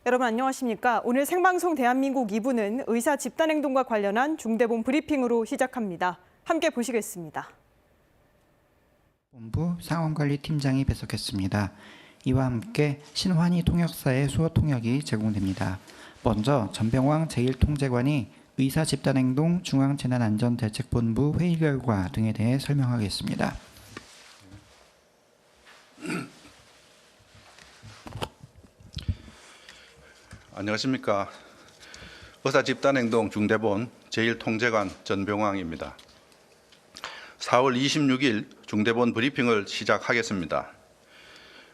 여러분 안녕하십니까? 오늘 생방송 대한민국 2부는 의사 집단행동과 관련한 중대본 브리핑으로 시작합니다. 함께 보시겠습니다. 본부 상황관리팀장이 배석했습니다. 이와 함께 신환희 통역사의 수어 통역이 제공됩니다. 먼저 전병왕 제1통제관이 의사 집단행동 중앙재난안전대책본부 회의 결과 등에 대해 설명하겠습니다. 안녕하십니까. 의사 집단행동 중대본 제1통제관 전병왕입니다. 4월 26일 중대본 브리핑을 시작하겠습니다.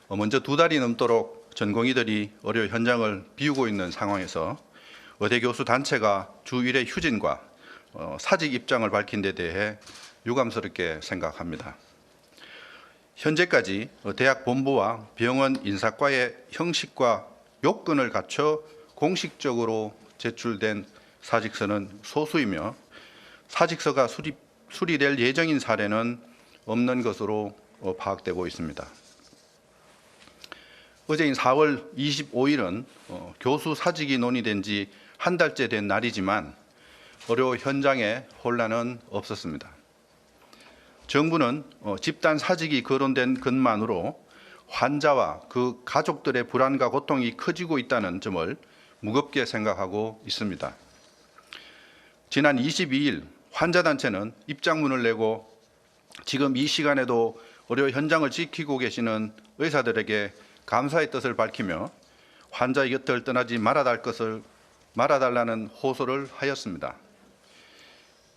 먼저 2달이 넘도록 전공의들이 의료 현장을 비우고 있는 상황에서 의대 교수 단체가 주 1회 휴진과 사직 입장을 밝힌 데 대해 유감스럽게 생각합니다. 현재까지 대학 본부와 병원 인사과의 형식과 요건을 갖춰 공식적으로 제출된 사직서는 소수이며 사직서가 수리될 예정인 사례는 없는 것으로 파악되고 있습니다. 어제인 4월 25일은 교수 사직이 논의된 지 한 달째 된 날이지만 의료 현장에 혼란은 없었습니다. 정부는 집단 사직이 거론된 것만으로 환자와 그 가족들의 불안과 고통이 커지고 있다는 점을 무겁게 생각하고 있습니다. 지난 22일 환자단체는 입장문을 내고 지금 이 시간에도 의료 현장을 지키고 계시는 의사들에게 감사의 뜻을 밝히며 환자의 곁을 떠나지 말아달라는 호소를 하였습니다.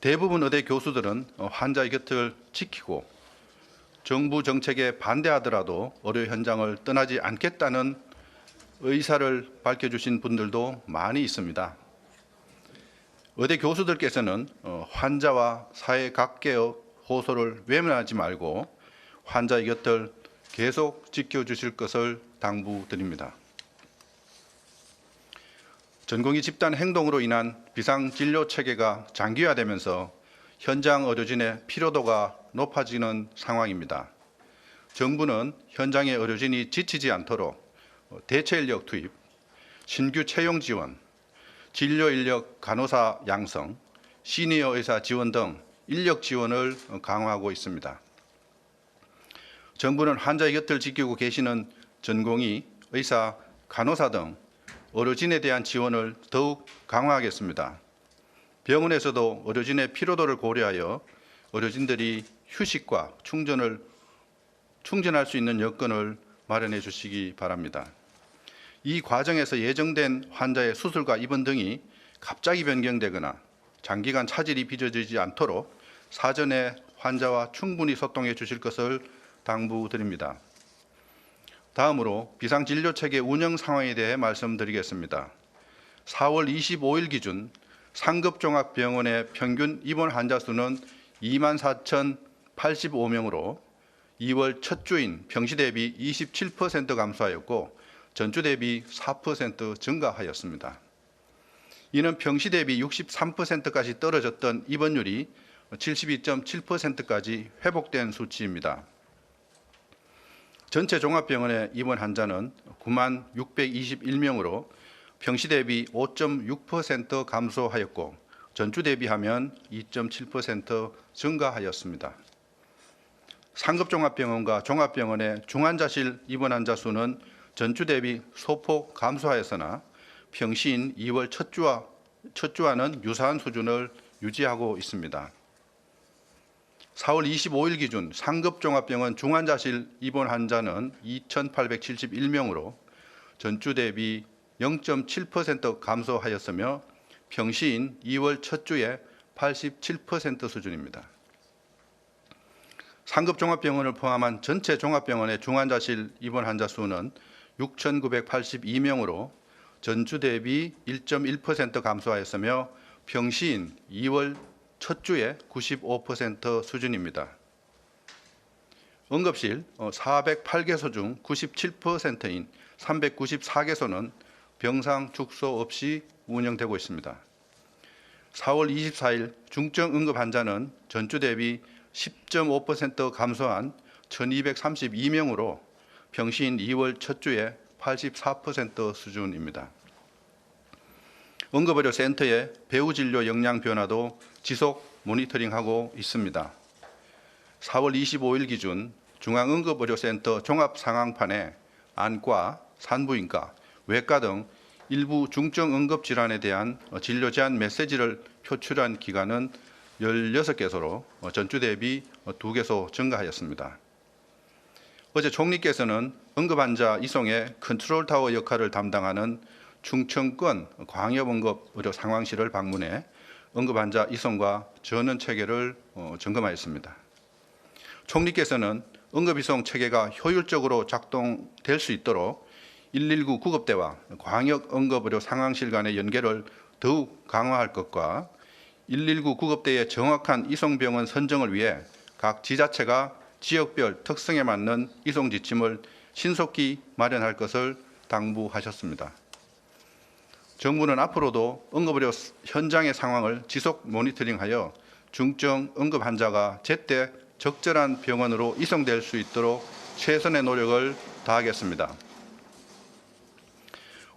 대부분 의대 교수들은 환자의 곁을 지키고 정부 정책에 반대하더라도 의료 현장을 떠나지 않겠다는 의사를 밝혀주신 분들도 많이 있습니다. 의대 교수들께서는 환자와 사회 각계의 호소를 외면하지 말고 환자의 곁을 계속 지켜주실 것을 당부드립니다. 전공의 집단 행동으로 인한 비상진료 체계가 장기화되면서 현장 의료진의 피로도가 높아지는 상황입니다. 정부는 현장의 의료진이 지치지 않도록 대체 인력 투입, 신규 채용 지원, 진료 인력 간호사 양성, 시니어 의사 지원 등 인력 지원을 강화하고 있습니다. 정부는 환자의 곁을 지키고 계시는 전공의, 의사, 간호사 등 의료진에 대한 지원을 더욱 강화하겠습니다. 병원에서도 의료진의 피로도를 고려하여 의료진들이 휴식과 충전할 수 있는 여건을 마련해 주시기 바랍니다. 이 과정에서 예정된 환자의 수술과 입원 등이 갑자기 변경되거나 장기간 차질이 빚어지지 않도록 사전에 환자와 충분히 소통해 주실 것을 당부드립니다. 다음으로 비상진료체계 운영 상황에 대해 말씀드리겠습니다. 4월 25일 기준 상급 종합병원의 평균 입원 환자 수는 24,085명으로 2월 첫 주인 평시 대비 27% 감소하였고 전주 대비 4% 증가하였습니다. 이는 평시 대비 63%까지 떨어졌던 입원율이 72.7%까지 회복된 수치입니다. 전체 종합병원의 입원 환자는 9만 621명으로 평시 대비 5.6% 감소하였고 전주 대비하면 2.7% 증가하였습니다. 상급종합병원과 종합병원의 중환자실 입원 환자 수는 전주 대비 소폭 감소하였으나 평시인 2월 첫 주와는 유사한 수준을 유지하고 있습니다. 4월 25일 기준 상급종합병원 중환자실 입원 환자는 2,871명으로 전주 대비 0.7% 감소하였으며 평시인 2월 첫 주의 87% 수준입니다. 상급종합병원을 포함한 전체 종합병원의 중환자실 입원 환자 수는 6,982명으로 전주 대비 1.1% 감소하였으며 평시인 2월 첫 주의 95% 수준입니다. 응급실 408개소 중 97%인 394개소는 병상 축소 없이 운영되고 있습니다. 4월 24일 중증 응급 환자는 전주 대비 10.5% 감소한 1,232명으로 평시인 2월 첫 주에 84% 수준입니다. 응급의료센터의 배후 진료 역량 변화도 지속 모니터링하고 있습니다. 4월 25일 기준 중앙응급의료센터 종합상황판에 안과, 산부인과, 외과 등 일부 중증 응급질환에 대한 진료 제한 메시지를 표출한 기관은 16개소로 전주 대비 2개소 증가하였습니다. 어제 총리께서는 응급환자 이송의 컨트롤타워 역할을 담당하는 충청권 광역응급의료 상황실을 방문해 응급환자 이송과 전원 체계를 점검하였습니다. 총리께서는 응급이송 체계가 효율적으로 작동될 수 있도록 119 구급대와 광역응급의료 상황실 간의 연계를 더욱 강화할 것과 119 구급대의 정확한 이송병원 선정을 위해 각 지자체가 지역별 특성에 맞는 이송 지침을 신속히 마련할 것을 당부하셨습니다. 정부는 앞으로도 응급의료 현장의 상황을 지속 모니터링하여 중증 응급 환자가 제때 적절한 병원으로 이송될 수 있도록 최선의 노력을 다하겠습니다.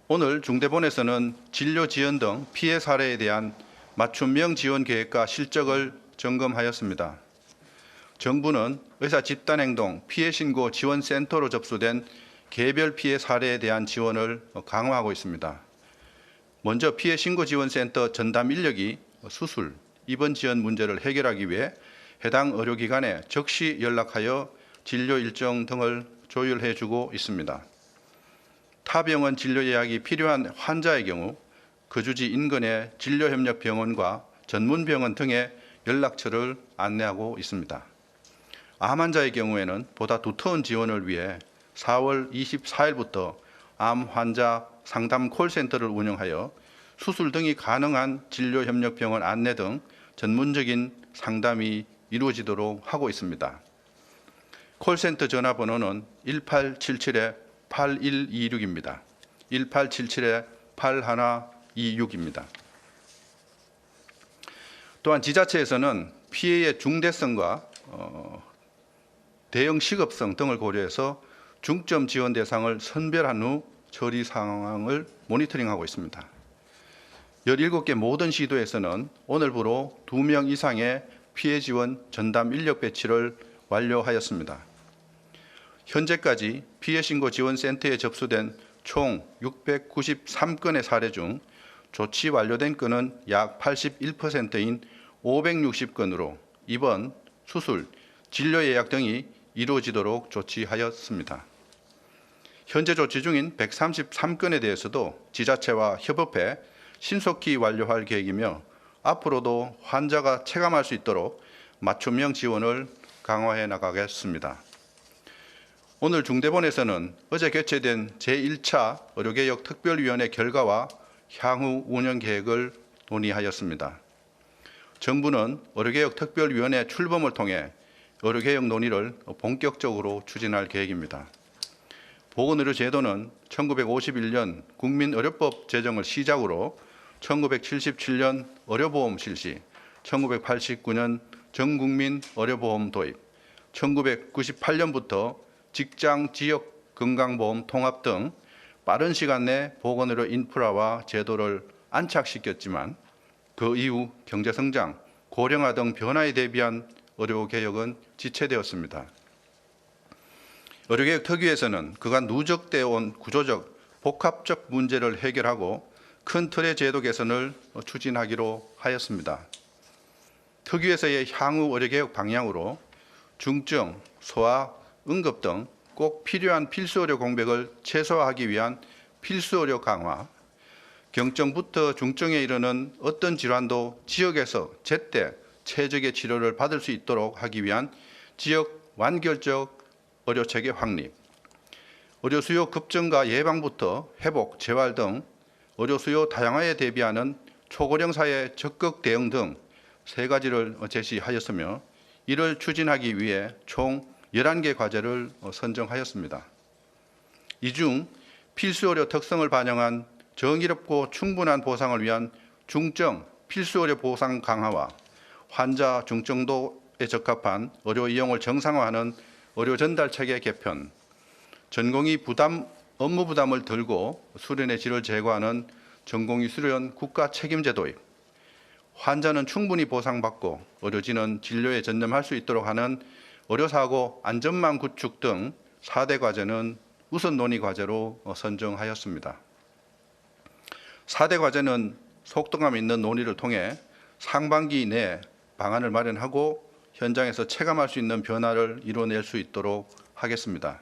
오늘 중대본에서는 진료 지연 등 피해 사례에 대한 맞춤형 지원 계획과 실적을 점검하였습니다. 정부는 의사 집단행동 피해 신고 지원센터로 접수된 개별 피해 사례에 대한 지원을 강화하고 있습니다. 먼저 피해 신고 지원센터 전담 인력이 수술, 입원 지연 문제를 해결하기 위해 해당 의료기관에 즉시 연락하여 진료 일정 등을 조율해 주고 있습니다. 타 병원 진료 예약이 필요한 환자의 경우 거주지 인근의 진료협력병원과 전문병원 등의 연락처를 안내하고 있습니다. 암 환자의 경우에는 보다 두터운 지원을 위해 4월 24일부터 암 환자 상담 콜센터를 운영하여 수술 등이 가능한 진료협력병원 안내 등 전문적인 상담이 이루어지도록 하고 있습니다. 콜센터 전화번호는 1877-8126입니다. 1877-8126입니다. 또한 지자체에서는 피해의 중대성과 대응 시급성 등을 고려해서 중점 지원 대상을 선별한 후 처리 상황을 모니터링하고 있습니다. 17개 모든 시도에서는 오늘부로 2명 이상의 피해 지원 전담 인력 배치를 완료하였습니다. 현재까지 피해 신고 지원센터에 접수된 총 693건의 사례 중 조치 완료된 건은 약 81%인 560건으로 입원, 수술, 진료 예약 등이 이루어지도록 조치하였습니다. 현재 조치 중인 133건에 대해서도 지자체와 협업해 신속히 완료할 계획이며 앞으로도 환자가 체감할 수 있도록 맞춤형 지원을 강화해 나가겠습니다. 오늘 중대본에서는 어제 개최된 제1차 의료개혁 특별위원회 결과와 향후 운영 계획을 논의하였습니다. 정부는 의료개혁 특별위원회 출범을 통해 의료개혁 논의를 본격적으로 추진할 계획입니다. 보건의료제도는 1951년 국민의료법 제정을 시작으로 1977년 의료보험 실시, 1989년 전국민 의료보험 도입, 1998년부터 직장 지역 건강보험 통합 등 빠른 시간 내 보건의료 인프라와 제도를 안착시켰지만 그 이후 경제성장, 고령화 등 변화에 대비한 의료개혁은 지체되었습니다. 의료개혁 특위에서는 그간 누적되어 온 구조적, 복합적 문제를 해결하고 큰 틀의 제도 개선을 추진하기로 하였습니다. 특위에서의 향후 의료개혁 방향으로 중증, 소아, 응급 등 꼭 필요한 필수의료 공백을 최소화하기 위한 필수의료 강화, 경증부터 중증에 이르는 어떤 질환도 지역에서 제때 최적의 치료를 받을 수 있도록 하기 위한 지역 완결적 의료체계 확립, 의료 수요 급증과 예방부터 회복, 재활 등 의료 수요 다양화에 대비하는 초고령 사회 적극 대응 등 3가지를 제시하였으며 이를 추진하기 위해 총 11개 과제를 선정하였습니다. 이 중 필수의료 특성을 반영한 정의롭고 충분한 보상을 위한 중증 필수의료 보상 강화와 환자 중증도에 적합한 의료 이용을 정상화하는 의료 전달 체계 개편, 전공의 업무 부담을 덜고 수련의 질을 제고하는 전공의 수련 국가 책임제 도입, 환자는 충분히 보상받고 의료진은 진료에 전념할 수 있도록 하는 의료사고 안전망 구축 등 4대 과제는 우선 논의 과제로 선정하였습니다. 4대 과제는 속도감 있는 논의를 통해 상반기 내 방안을 마련하고 현장에서 체감할 수 있는 변화를 이뤄낼 수 있도록 하겠습니다.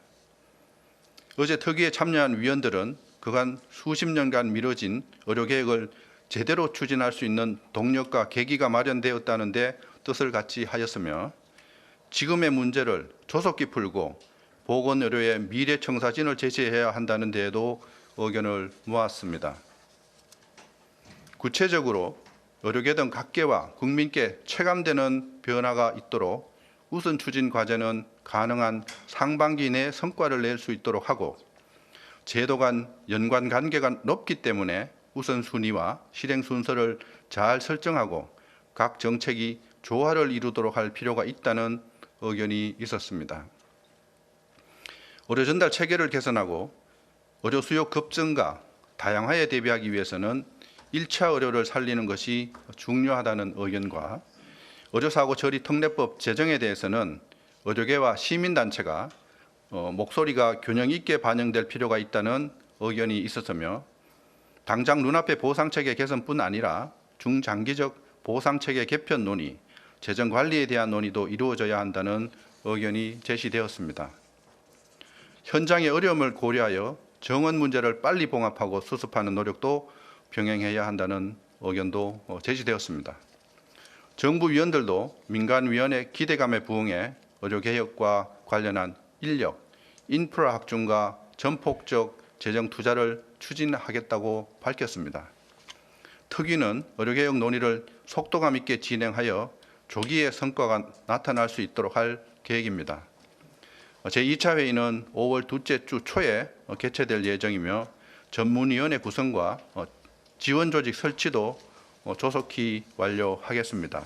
어제 특위에 참여한 위원들은 그간 수십 년간 미뤄진 의료개혁을 제대로 추진할 수 있는 동력과 계기가 마련되었다는 데 뜻을 같이 하였으며 지금의 문제를 조속히 풀고 보건의료의 미래청사진을 제시해야 한다는 데에도 의견을 모았습니다. 구체적으로 의료계 등 각계와 국민께 체감되는 변화가 있도록 우선 추진 과제는 가능한 상반기 내 성과를 낼 수 있도록 하고 제도 간 연관 관계가 높기 때문에 우선순위와 실행 순서를 잘 설정하고 각 정책이 조화를 이루도록 할 필요가 있다는 의견이 있었습니다. 의료 전달 체계를 개선하고 의료 수요 급증과 다양화에 대비하기 위해서는 1차 의료를 살리는 것이 중요하다는 의견과 의료사고 처리 특례법 제정에 대해서는 의료계와 시민단체가 목소리가 균형 있게 반영될 필요가 있다는 의견이 있었으며 당장 눈앞의 보상체계 개선뿐 아니라 중장기적 보상체계 개편 논의, 재정 관리에 대한 논의도 이루어져야 한다는 의견이 제시되었습니다. 현장의 어려움을 고려하여 정원 문제를 빨리 봉합하고 수습하는 노력도 병행해야 한다는 의견도 제시되었습니다. 정부 위원들도 민간위원회 기대감에 부응해 의료개혁과 관련한 인력, 인프라 확충과 전폭적 재정 투자를 추진하겠다고 밝혔습니다. 특위는 의료개혁 논의를 속도감 있게 진행하여 조기에 성과가 나타날 수 있도록 할 계획입니다. 제2차 회의는 5월 둘째 주 초에 개최될 예정이며 전문위원회 구성과 지원 조직 설치도 조속히 완료하겠습니다.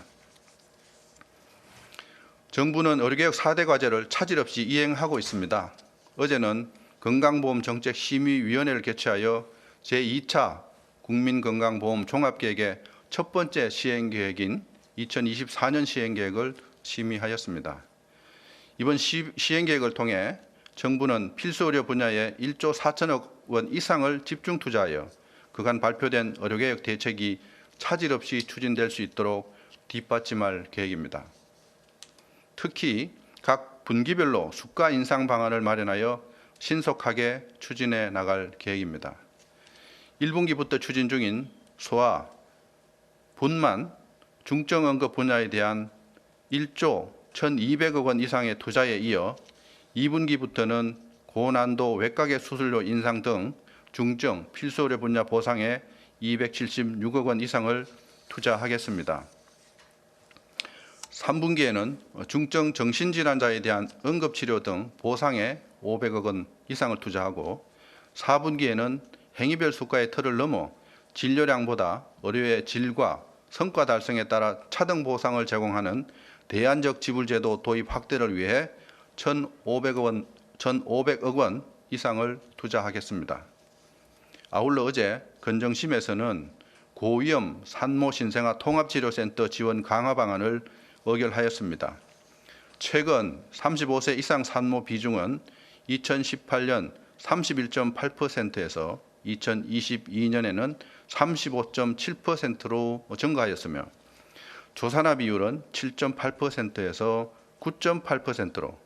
정부는 의료개혁 4대 과제를 차질 없이 이행하고 있습니다. 어제는 건강보험정책심의위원회를 개최하여 제2차 국민건강보험 종합계획의 첫 번째 시행계획인 2024년 시행계획을 심의하였습니다. 이번 시행계획을 통해 정부는 필수의료 분야에 1조 4천억 원 이상을 집중 투자하여 그간 발표된 의료개혁 대책이 차질 없이 추진될 수 있도록 뒷받침할 계획입니다. 특히 각 분기별로 수가 인상 방안을 마련하여 신속하게 추진해 나갈 계획입니다. 1분기부터 추진 중인 소아, 분만, 중증응급 분야에 대한 1조 1,200억 원 이상의 투자에 이어 2분기부터는 고난도 외과계 수술료 인상 등 중증 필수의료 분야 보상에 276억 원 이상을 투자하겠습니다. 3분기에는 중증 정신질환자에 대한 응급치료 등 보상에 500억 원 이상을 투자하고 4분기에는 행위별 수가의 틀을 넘어 진료량보다 의료의 질과 성과 달성에 따라 차등 보상을 제공하는 대안적 지불제도 도입 확대를 위해 1,500억 원 이상을 투자하겠습니다. 아울러 어제 건정심에서는 고위험 산모 신생아 통합치료센터 지원 강화 방안을 의결하였습니다. 최근 35세 이상 산모 비중은 2018년 31.8%에서 2022년에는 35.7%로 증가하였으며 조산화 비율은 7.8%에서 9.8%로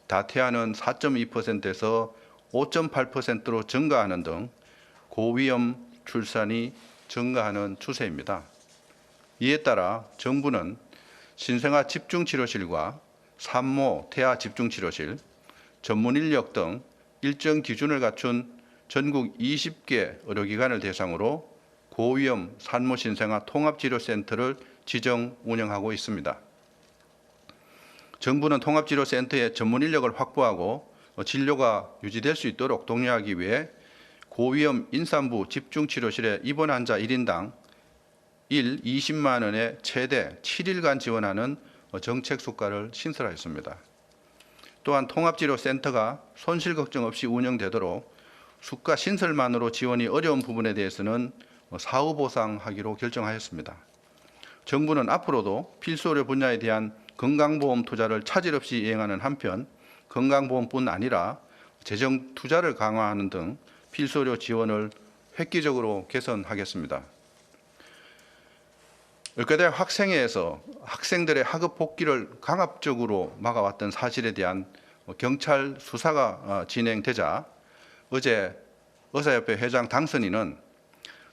다태아는 4.2%에서 5.8%로 증가하는 등 고위험 출산이 증가하는 추세입니다. 이에 따라 정부는 신생아 집중치료실과 산모 태아 집중치료실, 전문인력 등 일정 기준을 갖춘 전국 20개 의료기관을 대상으로 고위험 산모 신생아 통합치료센터를 지정 운영하고 있습니다. 정부는 통합치료센터의 전문인력을 확보하고 진료가 유지될 수 있도록 독려하기 위해 고위험 임산부 집중치료실에 입원 환자 1인당 20만 원의 최대 7일간 지원하는 정책 수가를 신설하였습니다. 또한 통합치료센터가 손실 걱정 없이 운영되도록 수가 신설만으로 지원이 어려운 부분에 대해서는 사후 보상하기로 결정하였습니다. 정부는 앞으로도 필수 의료 분야에 대한 건강보험 투자를 차질 없이 이행하는 한편 건강보험뿐 아니라 재정 투자를 강화하는 등 필수 의료 지원을 획기적으로 개선하겠습니다. 의과대학 학생회에서 학생들의 학업 복귀를 강압적으로 막아왔던 사실에 대한 경찰 수사가 진행되자 어제 의사협회 회장 당선인은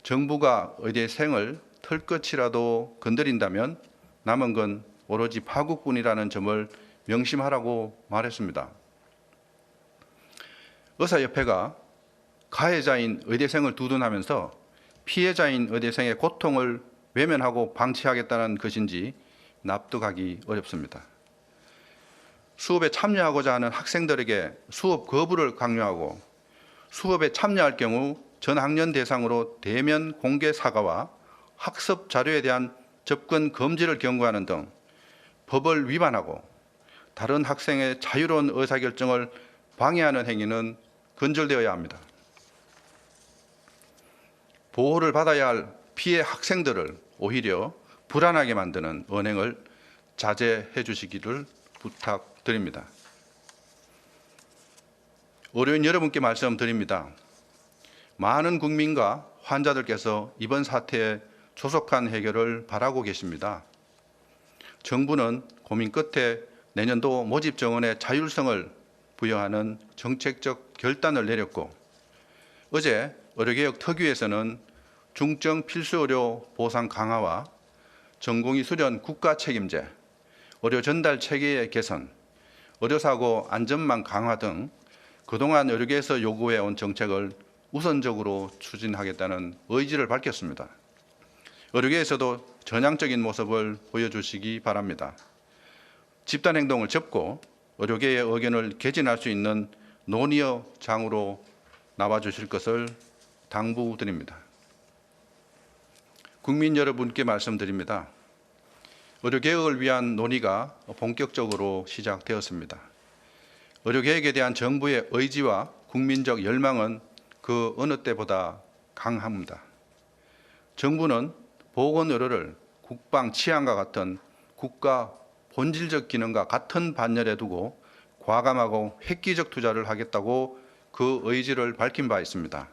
정부가 의대생을 털끝이라도 건드린다면 남은 건 오로지 파국뿐이라는 점을 명심하라고 말했습니다. 의사협회가 가해자인 의대생을 두둔하면서 피해자인 의대생의 고통을 외면하고 방치하겠다는 것인지 납득하기 어렵습니다. 수업에 참여하고자 하는 학생들에게 수업 거부를 강요하고 수업에 참여할 경우 전 학년 대상으로 대면 공개 사과와 학습 자료에 대한 접근 금지를 경고하는 등 법을 위반하고 다른 학생의 자유로운 의사결정을 방해하는 행위는 근절되어야 합니다. 보호를 받아야 할 피해 학생들을 오히려 불안하게 만드는 언행을 자제해 주시기를 부탁드립니다. 의료인 여러분께 말씀드립니다. 많은 국민과 환자들께서 이번 사태에 조속한 해결을 바라고 계십니다. 정부는 고민 끝에 내년도 모집 정원의 자율성을 부여하는 정책적 결단을 내렸고 어제 의료개혁 특위에서는 중증 필수의료 보상 강화와 전공의 수련 국가 책임제, 의료 전달 체계의 개선, 의료사고 안전망 강화 등 그동안 의료계에서 요구해온 정책을 우선적으로 추진하겠다는 의지를 밝혔습니다. 의료계에서도 전향적인 모습을 보여주시기 바랍니다. 집단행동을 접고 의료계의 의견을 개진할 수 있는 논의의 장으로 나와주실 것을 당부드립니다. 국민 여러분께 말씀드립니다. 의료개혁을 위한 논의가 본격적으로 시작되었습니다. 의료개혁에 대한 정부의 의지와 국민적 열망은 그 어느 때보다 강합니다. 정부는 보건의료를 국방 치안과 같은 국가 본질적 기능과 같은 반열에 두고 과감하고 획기적 투자를 하겠다고 그 의지를 밝힌 바 있습니다.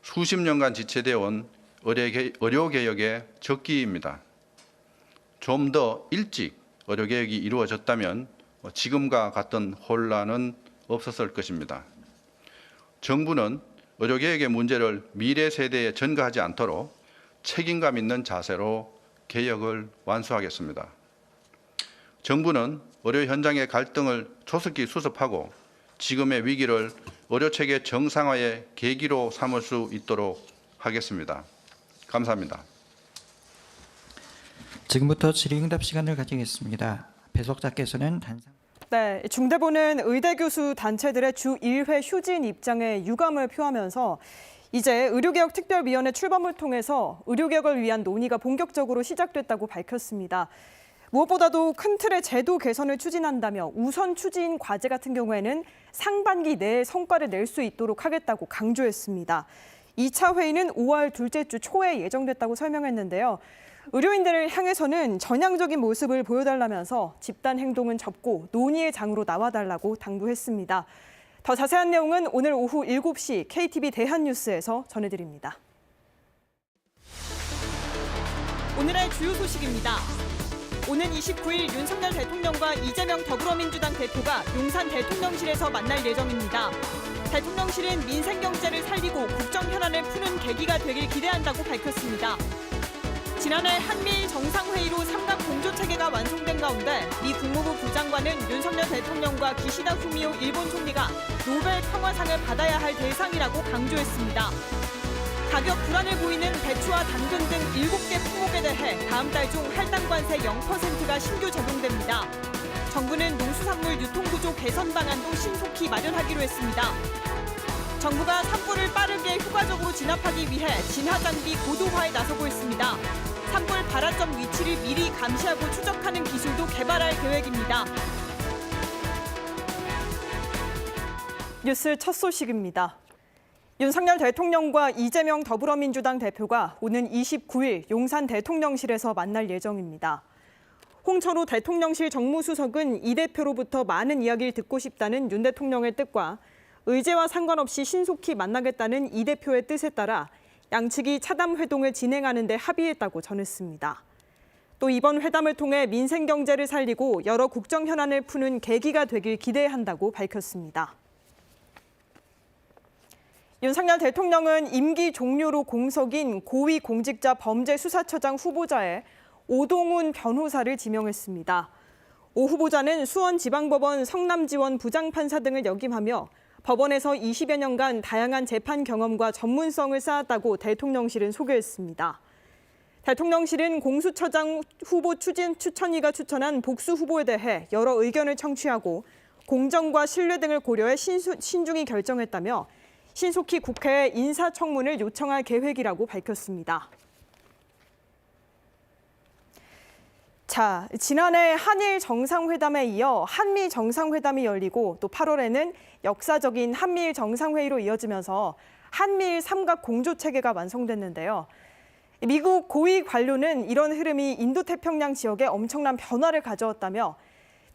수십 년간 지체되어 온 의료개혁의 적기입니다. 좀 더 일찍 의료개혁이 이루어졌다면 지금과 같은 혼란은 없었을 것입니다. 정부는 의료개혁의 문제를 미래 세대에 전가하지 않도록 책임감 있는 자세로 개혁을 완수하겠습니다. 정부는 의료 현장의 갈등을 조속히 수습하고 지금의 위기를 의료체계 정상화의 계기로 삼을 수 있도록 하겠습니다. 감사합니다. 지금부터 질의응답 시간을 가지겠습니다. 배석자께서는 단상. 네, 중대본은 의대 교수 단체들의 주 1회 휴진 입장에 유감을 표하면서 이제 의료개혁 특별위원회 출범을 통해서 의료개혁을 위한 논의가 본격적으로 시작됐다고 밝혔습니다. 무엇보다도 큰 틀의 제도 개선을 추진한다며 우선 추진 과제 같은 경우에는 상반기 내에 성과를 낼 수 있도록 하겠다고 강조했습니다. 2차 회의는 5월 둘째 주 초에 예정됐다고 설명했는데요. 의료인들을 향해서는 전향적인 모습을 보여달라면서 집단 행동은 접고 논의의 장으로 나와달라고 당부했습니다. 더 자세한 내용은 오늘 오후 7시 KTV 대한뉴스에서 전해드립니다. 오늘의 주요 소식입니다. 오는 29일 윤석열 대통령과 이재명 더불어민주당 대표가 용산 대통령실에서 만날 예정입니다. 대통령실은 민생 경제를 살리고 국정 현안을 푸는 계기가 되길 기대한다고 밝혔습니다. 지난해 한미일 정상회의로 3각 공조체계가 완성된 가운데 미 국무부 부장관은 윤석열 대통령과 기시다 후미오 일본 총리가 노벨 평화상을 받아야 할 대상이라고 강조했습니다. 가격 불안을 보이는 배추와 당근 등 7개 품목에 대해 다음 달 중 할당 관세 0%가 신규 적용됩니다. 정부는 농수산물 유통구조 개선 방안도 신속히 마련하기로 했습니다. 정부가 산불을 빠르게 효과적으로 진압하기 위해 진화 장비 고도화에 나서고 있습니다. 산불 발화점 위치를 미리 감시하고 추적하는 기술도 개발할 계획입니다. 뉴스 첫 소식입니다. 윤석열 대통령과 이재명 더불어민주당 대표가 오는 29일 용산 대통령실에서 만날 예정입니다. 홍철호 대통령실 정무수석은 이 대표로부터 많은 이야기를 듣고 싶다는 윤 대통령의 뜻과 의제와 상관없이 신속히 만나겠다는 이 대표의 뜻에 따라 양측이 차담 회동을 진행하는 데 합의했다고 전했습니다. 또 이번 회담을 통해 민생 경제를 살리고 여러 국정 현안을 푸는 계기가 되길 기대한다고 밝혔습니다. 윤석열 대통령은 임기 종료로 공석인 고위공직자범죄수사처장 후보자에 오동훈 변호사를 지명했습니다. 오 후보자는 수원지방법원 성남지원 부장판사 등을 역임하며 법원에서 20여 년간 다양한 재판 경험과 전문성을 쌓았다고 대통령실은 소개했습니다. 대통령실은 공수처장 후보 추천위가 추천한 복수 후보에 대해 여러 의견을 청취하고 공정과 신뢰 등을 고려해 신중히 결정했다며 신속히 국회에 인사청문을 요청할 계획이라고 밝혔습니다. 자, 지난해 한일 정상회담에 이어 한미 정상회담이 열리고 또 8월에는 역사적인 한미일 정상회의로 이어지면서 한미일 삼각 공조 체계가 완성됐는데요. 미국 고위 관료는 이런 흐름이 인도태평양 지역에 엄청난 변화를 가져왔다며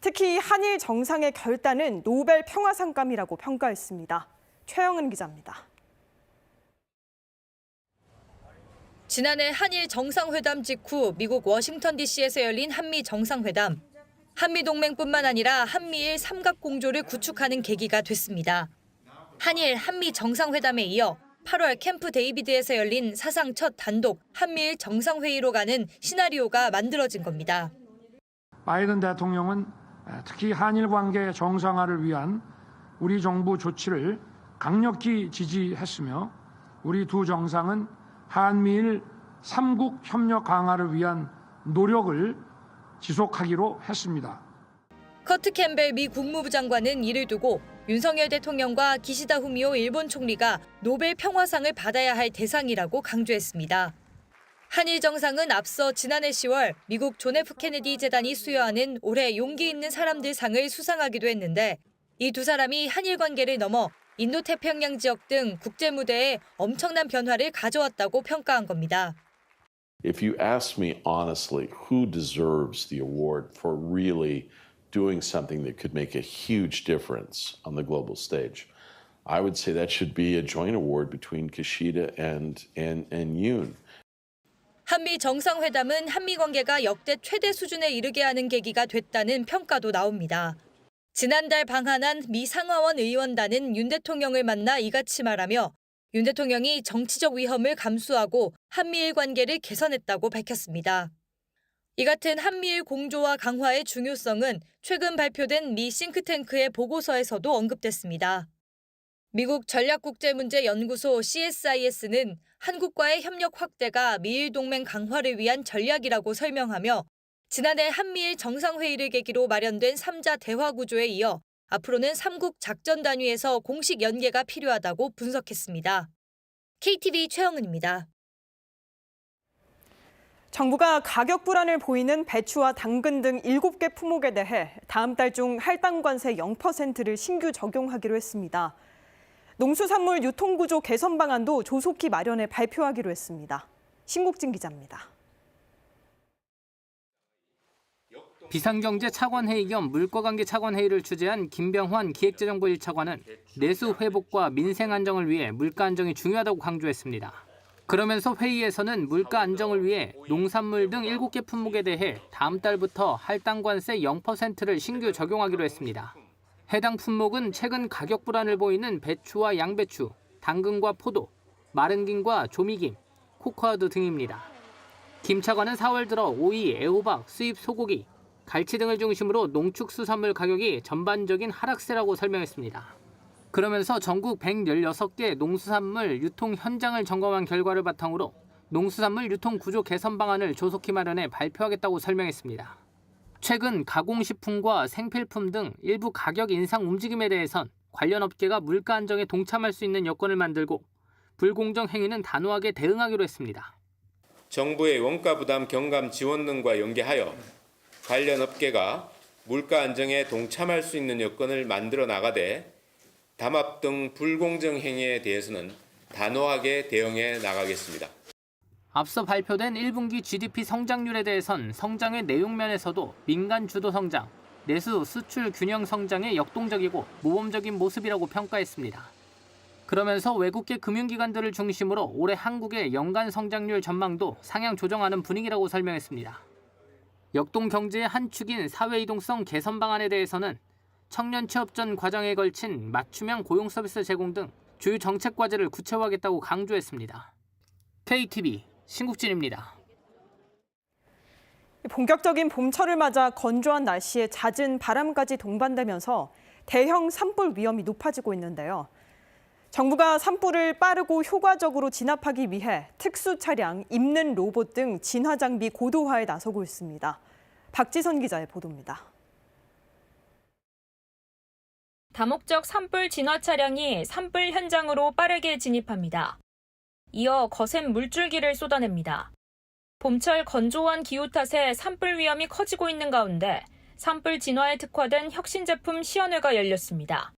특히 한일 정상의 결단은 노벨 평화상감이라고 평가했습니다. 최영은 기자입니다. 지난해 한일 정상회담 직후 미국 워싱턴 DC에서 열린 한미 정상회담. 한미동맹뿐만 아니라 한미일 삼각공조를 구축하는 계기가 됐습니다. 한일 한미 정상회담에 이어 8월 캠프 데이비드에서 열린 사상 첫 단독 한미일 정상회의로 가는 시나리오가 만들어진 겁니다. 바이든 대통령은 특히 한일 관계 정상화를 위한 우리 정부 조치를 강력히 지지했으며 우리 두 정상은 한미일 3국 협력 강화를 위한 노력을 지속하기로 했습니다. 커트 캠벨 미 국무부 장관은 이를 두고 윤석열 대통령과 기시다 후미오 일본 총리가 노벨 평화상을 받아야 할 대상이라고 강조했습니다. 한일 정상은 앞서 지난해 10월 미국 존 F 케네디 재단이 수여하는 올해 용기 있는 사람들 상을 수상하기도 했는데 이 두 사람이 한일 관계를 넘어 인도태평양 지역 등 국제 무대에 엄청난 변화를 가져왔다고 평가한 겁니다. If you ask me honestly, who deserves the award for really doing something that could make a huge difference on the global stage, I would say that should be a joint award between Kishida and Yoon. 한미 정상회담은 한미 관계가 역대 최대 수준에 이르게 하는 계기가 됐다는 평가도 나옵니다. 지난달 방한한 미 상하원 의원단은 윤 대통령을 만나 이같이 말하며 윤 대통령이 정치적 위험을 감수하고 한미일 관계를 개선했다고 밝혔습니다. 이 같은 한미일 공조와 강화의 중요성은 최근 발표된 미 싱크탱크의 보고서에서도 언급됐습니다. 미국 전략국제문제연구소 CSIS는 한국과의 협력 확대가 미일 동맹 강화를 위한 전략이라고 설명하며 지난해 한미일 정상회의를 계기로 마련된 3자 대화 구조에 이어 앞으로는 3국 작전 단위에서 공식 연계가 필요하다고 분석했습니다. KTV 최영은입니다. 정부가 가격 불안을 보이는 배추와 당근 등 7개 품목에 대해 다음 달 중 할당 관세 0%를 신규 적용하기로 했습니다. 농수산물 유통구조 개선 방안도 조속히 마련해 발표하기로 했습니다. 신국진 기자입니다. 비상경제 차관회의 겸 물가관계 차관회의를 주재한 김병환 기획재정부 1차관은 내수 회복과 민생 안정을 위해 물가 안정이 중요하다고 강조했습니다. 그러면서 회의에서는 물가 안정을 위해 농산물 등 7개 품목에 대해 다음 달부터 할당 관세 0%를 신규 적용하기로 했습니다. 해당 품목은 최근 가격 불안을 보이는 배추와 양배추, 당근과 포도, 마른 김과 조미김, 코코아도 등입니다. 김 차관은 4월 들어 오이, 애호박, 수입 소고기, 갈치 등을 중심으로 농축수산물 가격이 전반적인 하락세라고 설명했습니다. 그러면서 전국 116개 농수산물 유통 현장을 점검한 결과를 바탕으로 농수산물 유통 구조 개선 방안을 조속히 마련해 발표하겠다고 설명했습니다. 최근 가공식품과 생필품 등 일부 가격 인상 움직임에 대해선 관련 업계가 물가 안정에 동참할 수 있는 여건을 만들고 불공정 행위는 단호하게 대응하기로 했습니다. 정부의 원가 부담 경감 지원 등과 연계하여 관련 업계가 물가 안정에 동참할 수 있는 여건을 만들어 나가되 담합 등 불공정 행위에 대해서는 단호하게 대응해 나가겠습니다. 앞서 발표된 1분기 GDP 성장률에 대해선 성장의 내용 면에서도 민간 주도 성장, 내수 수출 균형 성장의 역동적이고 모범적인 모습이라고 평가했습니다. 그러면서 외국계 금융기관들을 중심으로 올해 한국의 연간 성장률 전망도 상향 조정하는 분위기라고 설명했습니다. 역동 경제의 한 축인 사회 이동성 개선 방안에 대해서는 청년 취업 전 과정에 걸친 맞춤형 고용 서비스 제공 등 주요 정책 과제를 구체화하겠다고 강조했습니다. KTV 신국진입니다. 본격적인 봄철을 맞아 건조한 날씨에 잦은 바람까지 동반되면서 대형 산불 위험이 높아지고 있는데요. 정부가 산불을 빠르고 효과적으로 진압하기 위해 특수 차량, 입는 로봇 등 진화 장비 고도화에 나서고 있습니다. 박지선 기자의 보도입니다. 다목적 산불 진화 차량이 산불 현장으로 빠르게 진입합니다. 이어 거센 물줄기를 쏟아냅니다. 봄철 건조한 기후 탓에 산불 위험이 커지고 있는 가운데 산불 진화에 특화된 혁신 제품 시연회가 열렸습니다.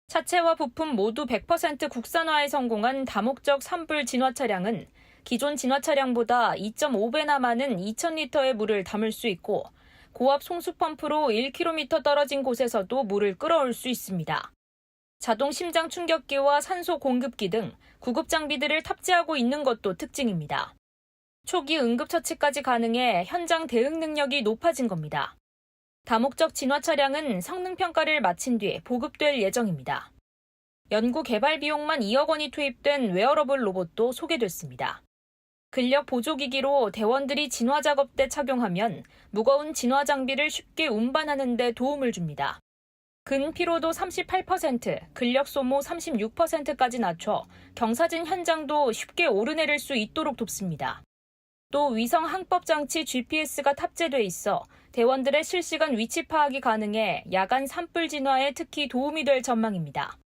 차체와 부품 모두 100% 국산화에 성공한 다목적 산불 진화 차량은 기존 진화 차량보다 2.5배나 많은 2,000리터의 물을 담을 수 있고 고압 송수 펌프로 1km 떨어진 곳에서도 물을 끌어올 수 있습니다. 자동 심장 충격기와 산소 공급기 등 구급 장비들을 탑재하고 있는 것도 특징입니다. 초기 응급처치까지 가능해 현장 대응 능력이 높아진 겁니다. 다목적 진화 차량은 성능 평가를 마친 뒤 보급될 예정입니다. 연구 개발 비용만 2억 원이 투입된 웨어러블 로봇도 소개됐습니다. 근력 보조기기로 대원들이 진화 작업 때 착용하면 무거운 진화 장비를 쉽게 운반하는 데 도움을 줍니다. 근 피로도 38%, 근력 소모 36%까지 낮춰 경사진 현장도 쉽게 오르내릴 수 있도록 돕습니다. 또 위성 항법 장치 GPS가 탑재돼 있어 대원들의 실시간 위치 파악이 가능해 야간 산불 진화에 특히 도움이 될 전망입니다.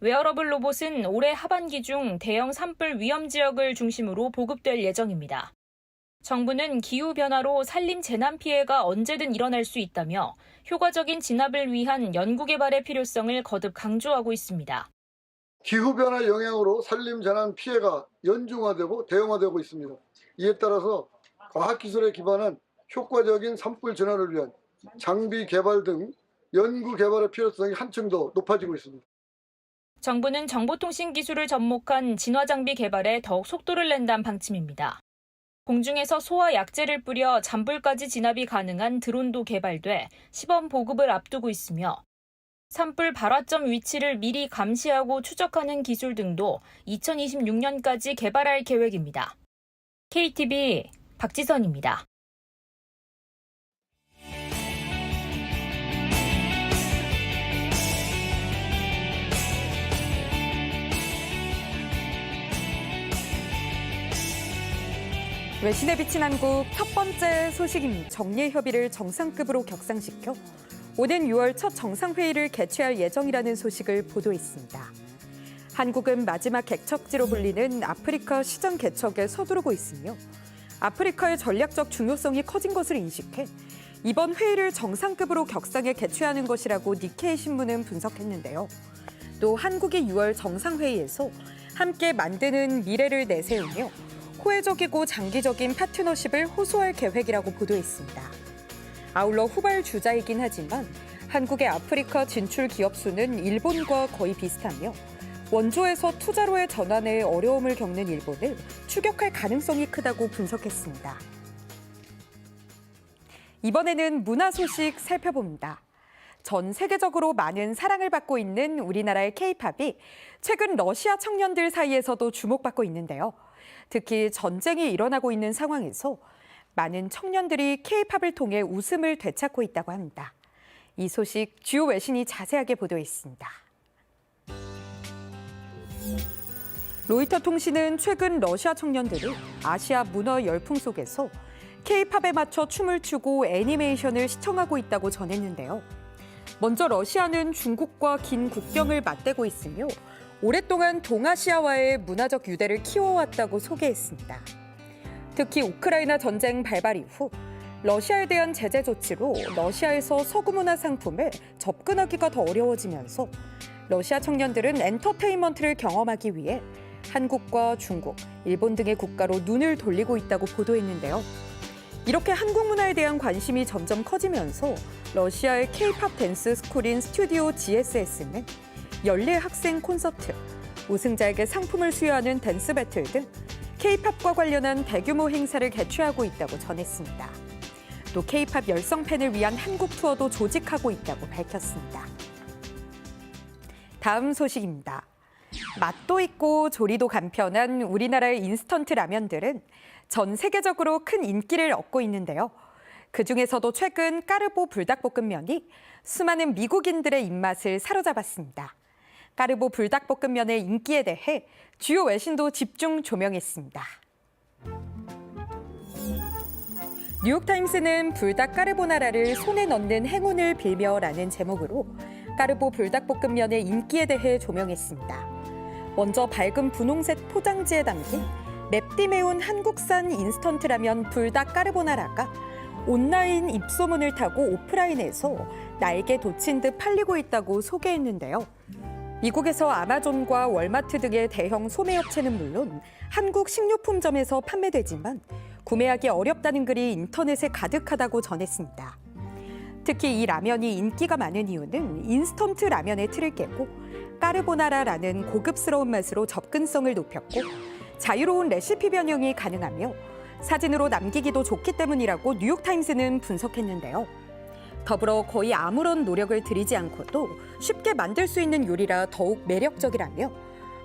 웨어러블 로봇은 올해 하반기 중 대형 산불 위험 지역을 중심으로 보급될 예정입니다. 정부는 기후변화로 산림 재난 피해가 언제든 일어날 수 있다며 효과적인 진압을 위한 연구개발의 필요성을 거듭 강조하고 있습니다. 기후변화 영향으로 산림 재난 피해가 연중화되고 대형화되고 있습니다. 이에 따라서 과학기술에 기반한 효과적인 산불 진화를 위한 장비 개발 등 연구 개발의 필요성이 한층 더 높아지고 있습니다. 정부는 정보통신 기술을 접목한 진화 장비 개발에 더욱 속도를 낸다는 방침입니다. 공중에서 소와 약재를 뿌려 잔불까지 진압이 가능한 드론도 개발돼 시범 보급을 앞두고 있으며 산불 발화점 위치를 미리 감시하고 추적하는 기술 등도 2026년까지 개발할 계획입니다. KTV 박지선입니다. 외신에 비친 한국 첫 번째 소식입니다. 정례 협의를 정상급으로 격상시켜 오는 6월 첫 정상회의를 개최할 예정이라는 소식을 보도했습니다. 한국은 마지막 개척지로 불리는 아프리카 시장 개척에 서두르고 있으며 아프리카의 전략적 중요성이 커진 것을 인식해 이번 회의를 정상급으로 격상해 개최하는 것이라고 니케이 신문은 분석했는데요. 또 한국이 6월 정상회의에서 함께 만드는 미래를 내세우며 호혜적이고 장기적인 파트너십을 호소할 계획이라고 보도했습니다. 아울러 후발주자이긴 하지만 한국의 아프리카 진출 기업 수는 일본과 거의 비슷하며 원조에서 투자로의 전환에 어려움을 겪는 일본을 추격할 가능성이 크다고 분석했습니다. 이번에는 문화 소식 살펴봅니다. 전 세계적으로 많은 사랑을 받고 있는 우리나라의 K-팝이 최근 러시아 청년들 사이에서도 주목받고 있는데요. 특히 전쟁이 일어나고 있는 상황에서 많은 청년들이 K-팝을 통해 웃음을 되찾고 있다고 합니다. 이 소식 주요 외신이 자세하게 보도했습니다. 로이터 통신은 최근 러시아 청년들이 아시아 문화 열풍 속에서 K-팝에 맞춰 춤을 추고 애니메이션을 시청하고 있다고 전했는데요. 먼저 러시아는 중국과 긴 국경을 맞대고 있으며 오랫동안 동아시아와의 문화적 유대를 키워왔다고 소개했습니다. 특히 우크라이나 전쟁 발발 이후 러시아에 대한 제재 조치로 러시아에서 서구 문화 상품에 접근하기가 더 어려워지면서 러시아 청년들은 엔터테인먼트를 경험하기 위해 한국과 중국, 일본 등의 국가로 눈을 돌리고 있다고 보도했는데요. 이렇게 한국 문화에 대한 관심이 점점 커지면서 러시아의 K-팝 댄스 스쿨인 스튜디오 GSS는 연례 학생 콘서트, 우승자에게 상품을 수여하는 댄스 배틀 등 K-팝과 관련한 대규모 행사를 개최하고 있다고 전했습니다. 또 K-팝 열성 팬을 위한 한국 투어도 조직하고 있다고 밝혔습니다. 다음 소식입니다. 맛도 있고 조리도 간편한 우리나라의 인스턴트 라면들은 전 세계적으로 큰 인기를 얻고 있는데요. 그중에서도 최근 까르보 불닭볶음면이 수많은 미국인들의 입맛을 사로잡았습니다. 까르보 불닭볶음면의 인기에 대해 주요 외신도 집중 조명했습니다. 뉴욕타임스는 불닭 까르보나라를 손에 넣는 행운을 빌며라는 제목으로 까르보 불닭볶음면의 인기에 대해 조명했습니다. 먼저 밝은 분홍색 포장지에 담긴 맵디 매운 한국산 인스턴트 라면 불닭 까르보나라가 온라인 입소문을 타고 오프라인에서 날개 돋친 듯 팔리고 있다고 소개했는데요. 미국에서 아마존과 월마트 등의 대형 소매업체는 물론 한국 식료품점에서 판매되지만 구매하기 어렵다는 글이 인터넷에 가득하다고 전했습니다. 특히 이 라면이 인기가 많은 이유는 인스턴트 라면의 틀을 깨고 까르보나라라는 고급스러운 맛으로 접근성을 높였고 자유로운 레시피 변형이 가능하며 사진으로 남기기도 좋기 때문이라고 뉴욕타임스는 분석했는데요. 더불어 거의 아무런 노력을 들이지 않고도 쉽게 만들 수 있는 요리라 더욱 매력적이라며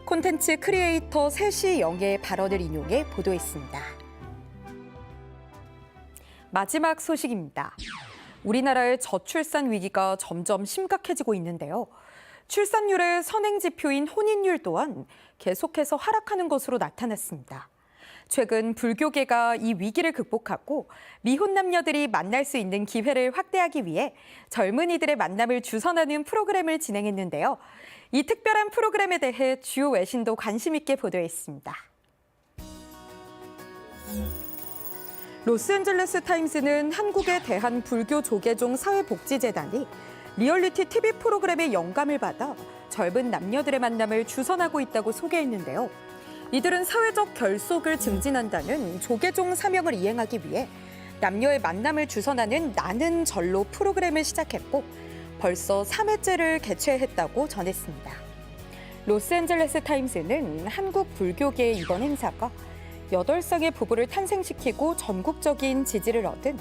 콘텐츠 크리에이터 셋이 영의 발언을 인용해 보도했습니다. 마지막 소식입니다. 우리나라의 저출산 위기가 점점 심각해지고 있는데요. 출산율의 선행지표인 혼인율 또한 계속해서 하락하는 것으로 나타났습니다. 최근 불교계가 이 위기를 극복하고 미혼 남녀들이 만날 수 있는 기회를 확대하기 위해 젊은이들의 만남을 주선하는 프로그램을 진행했는데요. 이 특별한 프로그램에 대해 주요 외신도 관심 있게 보도했습니다. 로스앤젤레스 타임스는 한국의 대한불교조계종 사회복지재단이 리얼리티 TV 프로그램의 영감을 받아 젊은 남녀들의 만남을 주선하고 있다고 소개했는데요. 이들은 사회적 결속을 증진한다는 조계종 사명을 이행하기 위해 남녀의 만남을 주선하는 나는 절로 프로그램을 시작했고 벌써 3회째를 개최했다고 전했습니다. 로스앤젤레스 타임스는 한국 불교계의 이번 행사가 8쌍의 부부를 탄생시키고 전국적인 지지를 얻은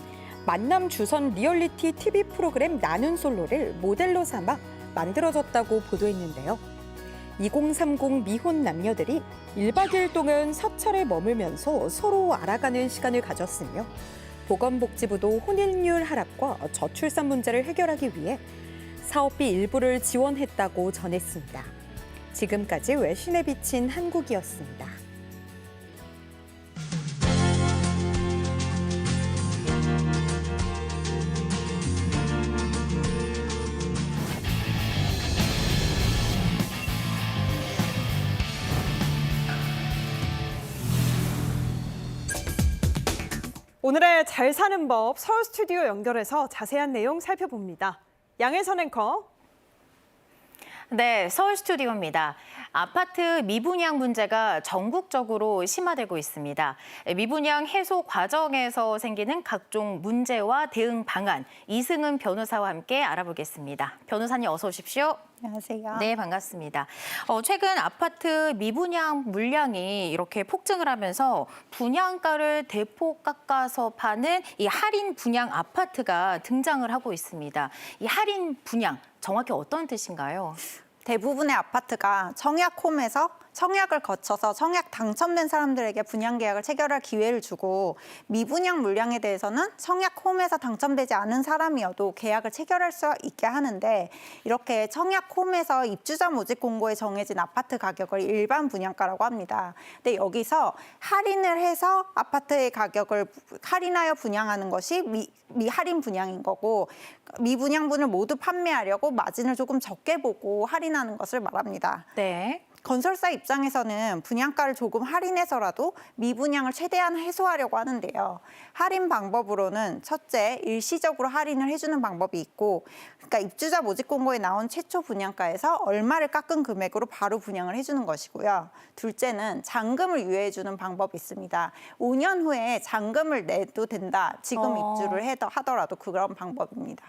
만남 주선 리얼리티 TV 프로그램 나는 솔로를 모델로 삼아 만들어졌다고 보도했는데요. 2030 미혼 남녀들이 1박 2일 동안 사찰에 머물면서 서로 알아가는 시간을 가졌으며 보건복지부도 혼인율 하락과 저출산 문제를 해결하기 위해 사업비 일부를 지원했다고 전했습니다. 지금까지 외신에 비친 한국이었습니다. 오늘의 잘 사는 법 서울 스튜디오 연결해서 자세한 내용 살펴봅니다. 양혜선 앵커. 네, 서울 스튜디오입니다. 아파트 미분양 문제가 전국적으로 심화되고 있습니다. 미분양 해소 과정에서 생기는 각종 문제와 대응 방안, 이승은 변호사와 함께 알아보겠습니다. 변호사님 어서 오십시오. 안녕하세요. 네, 반갑습니다. 최근 아파트 미분양 물량이 이렇게 폭증을 하면서 분양가를 대폭 깎아서 파는 이 할인 분양 아파트가 등장을 하고 있습니다. 이 할인 분양, 정확히 어떤 뜻인가요? 대부분의 아파트가 청약홈에서 청약을 거쳐서 청약 당첨된 사람들에게 분양 계약을 체결할 기회를 주고 미분양 물량에 대해서는 청약홈에서 당첨되지 않은 사람이어도 계약을 체결할 수 있게 하는데 이렇게 청약홈에서 입주자 모집 공고에 정해진 아파트 가격을 일반 분양가라고 합니다. 근데 여기서 할인을 해서 아파트의 가격을 할인하여 분양하는 것이 미할인 분양인 거고 미분양분을 모두 판매하려고 마진을 조금 적게 보고 할인하는 것을 말합니다. 네. 건설사 입장에서는 분양가를 조금 할인해서라도 미분양을 최대한 해소하려고 하는데요. 할인 방법으로는 첫째, 일시적으로 할인을 해주는 방법이 있고, 그러니까 입주자 모집 공고에 나온 최초 분양가에서 얼마를 깎은 금액으로 바로 분양을 해주는 것이고요. 둘째는 잔금을 유예해주는 방법이 있습니다. 5년 후에 잔금을 내도 된다. 지금 입주를 하더라도 그런 방법입니다.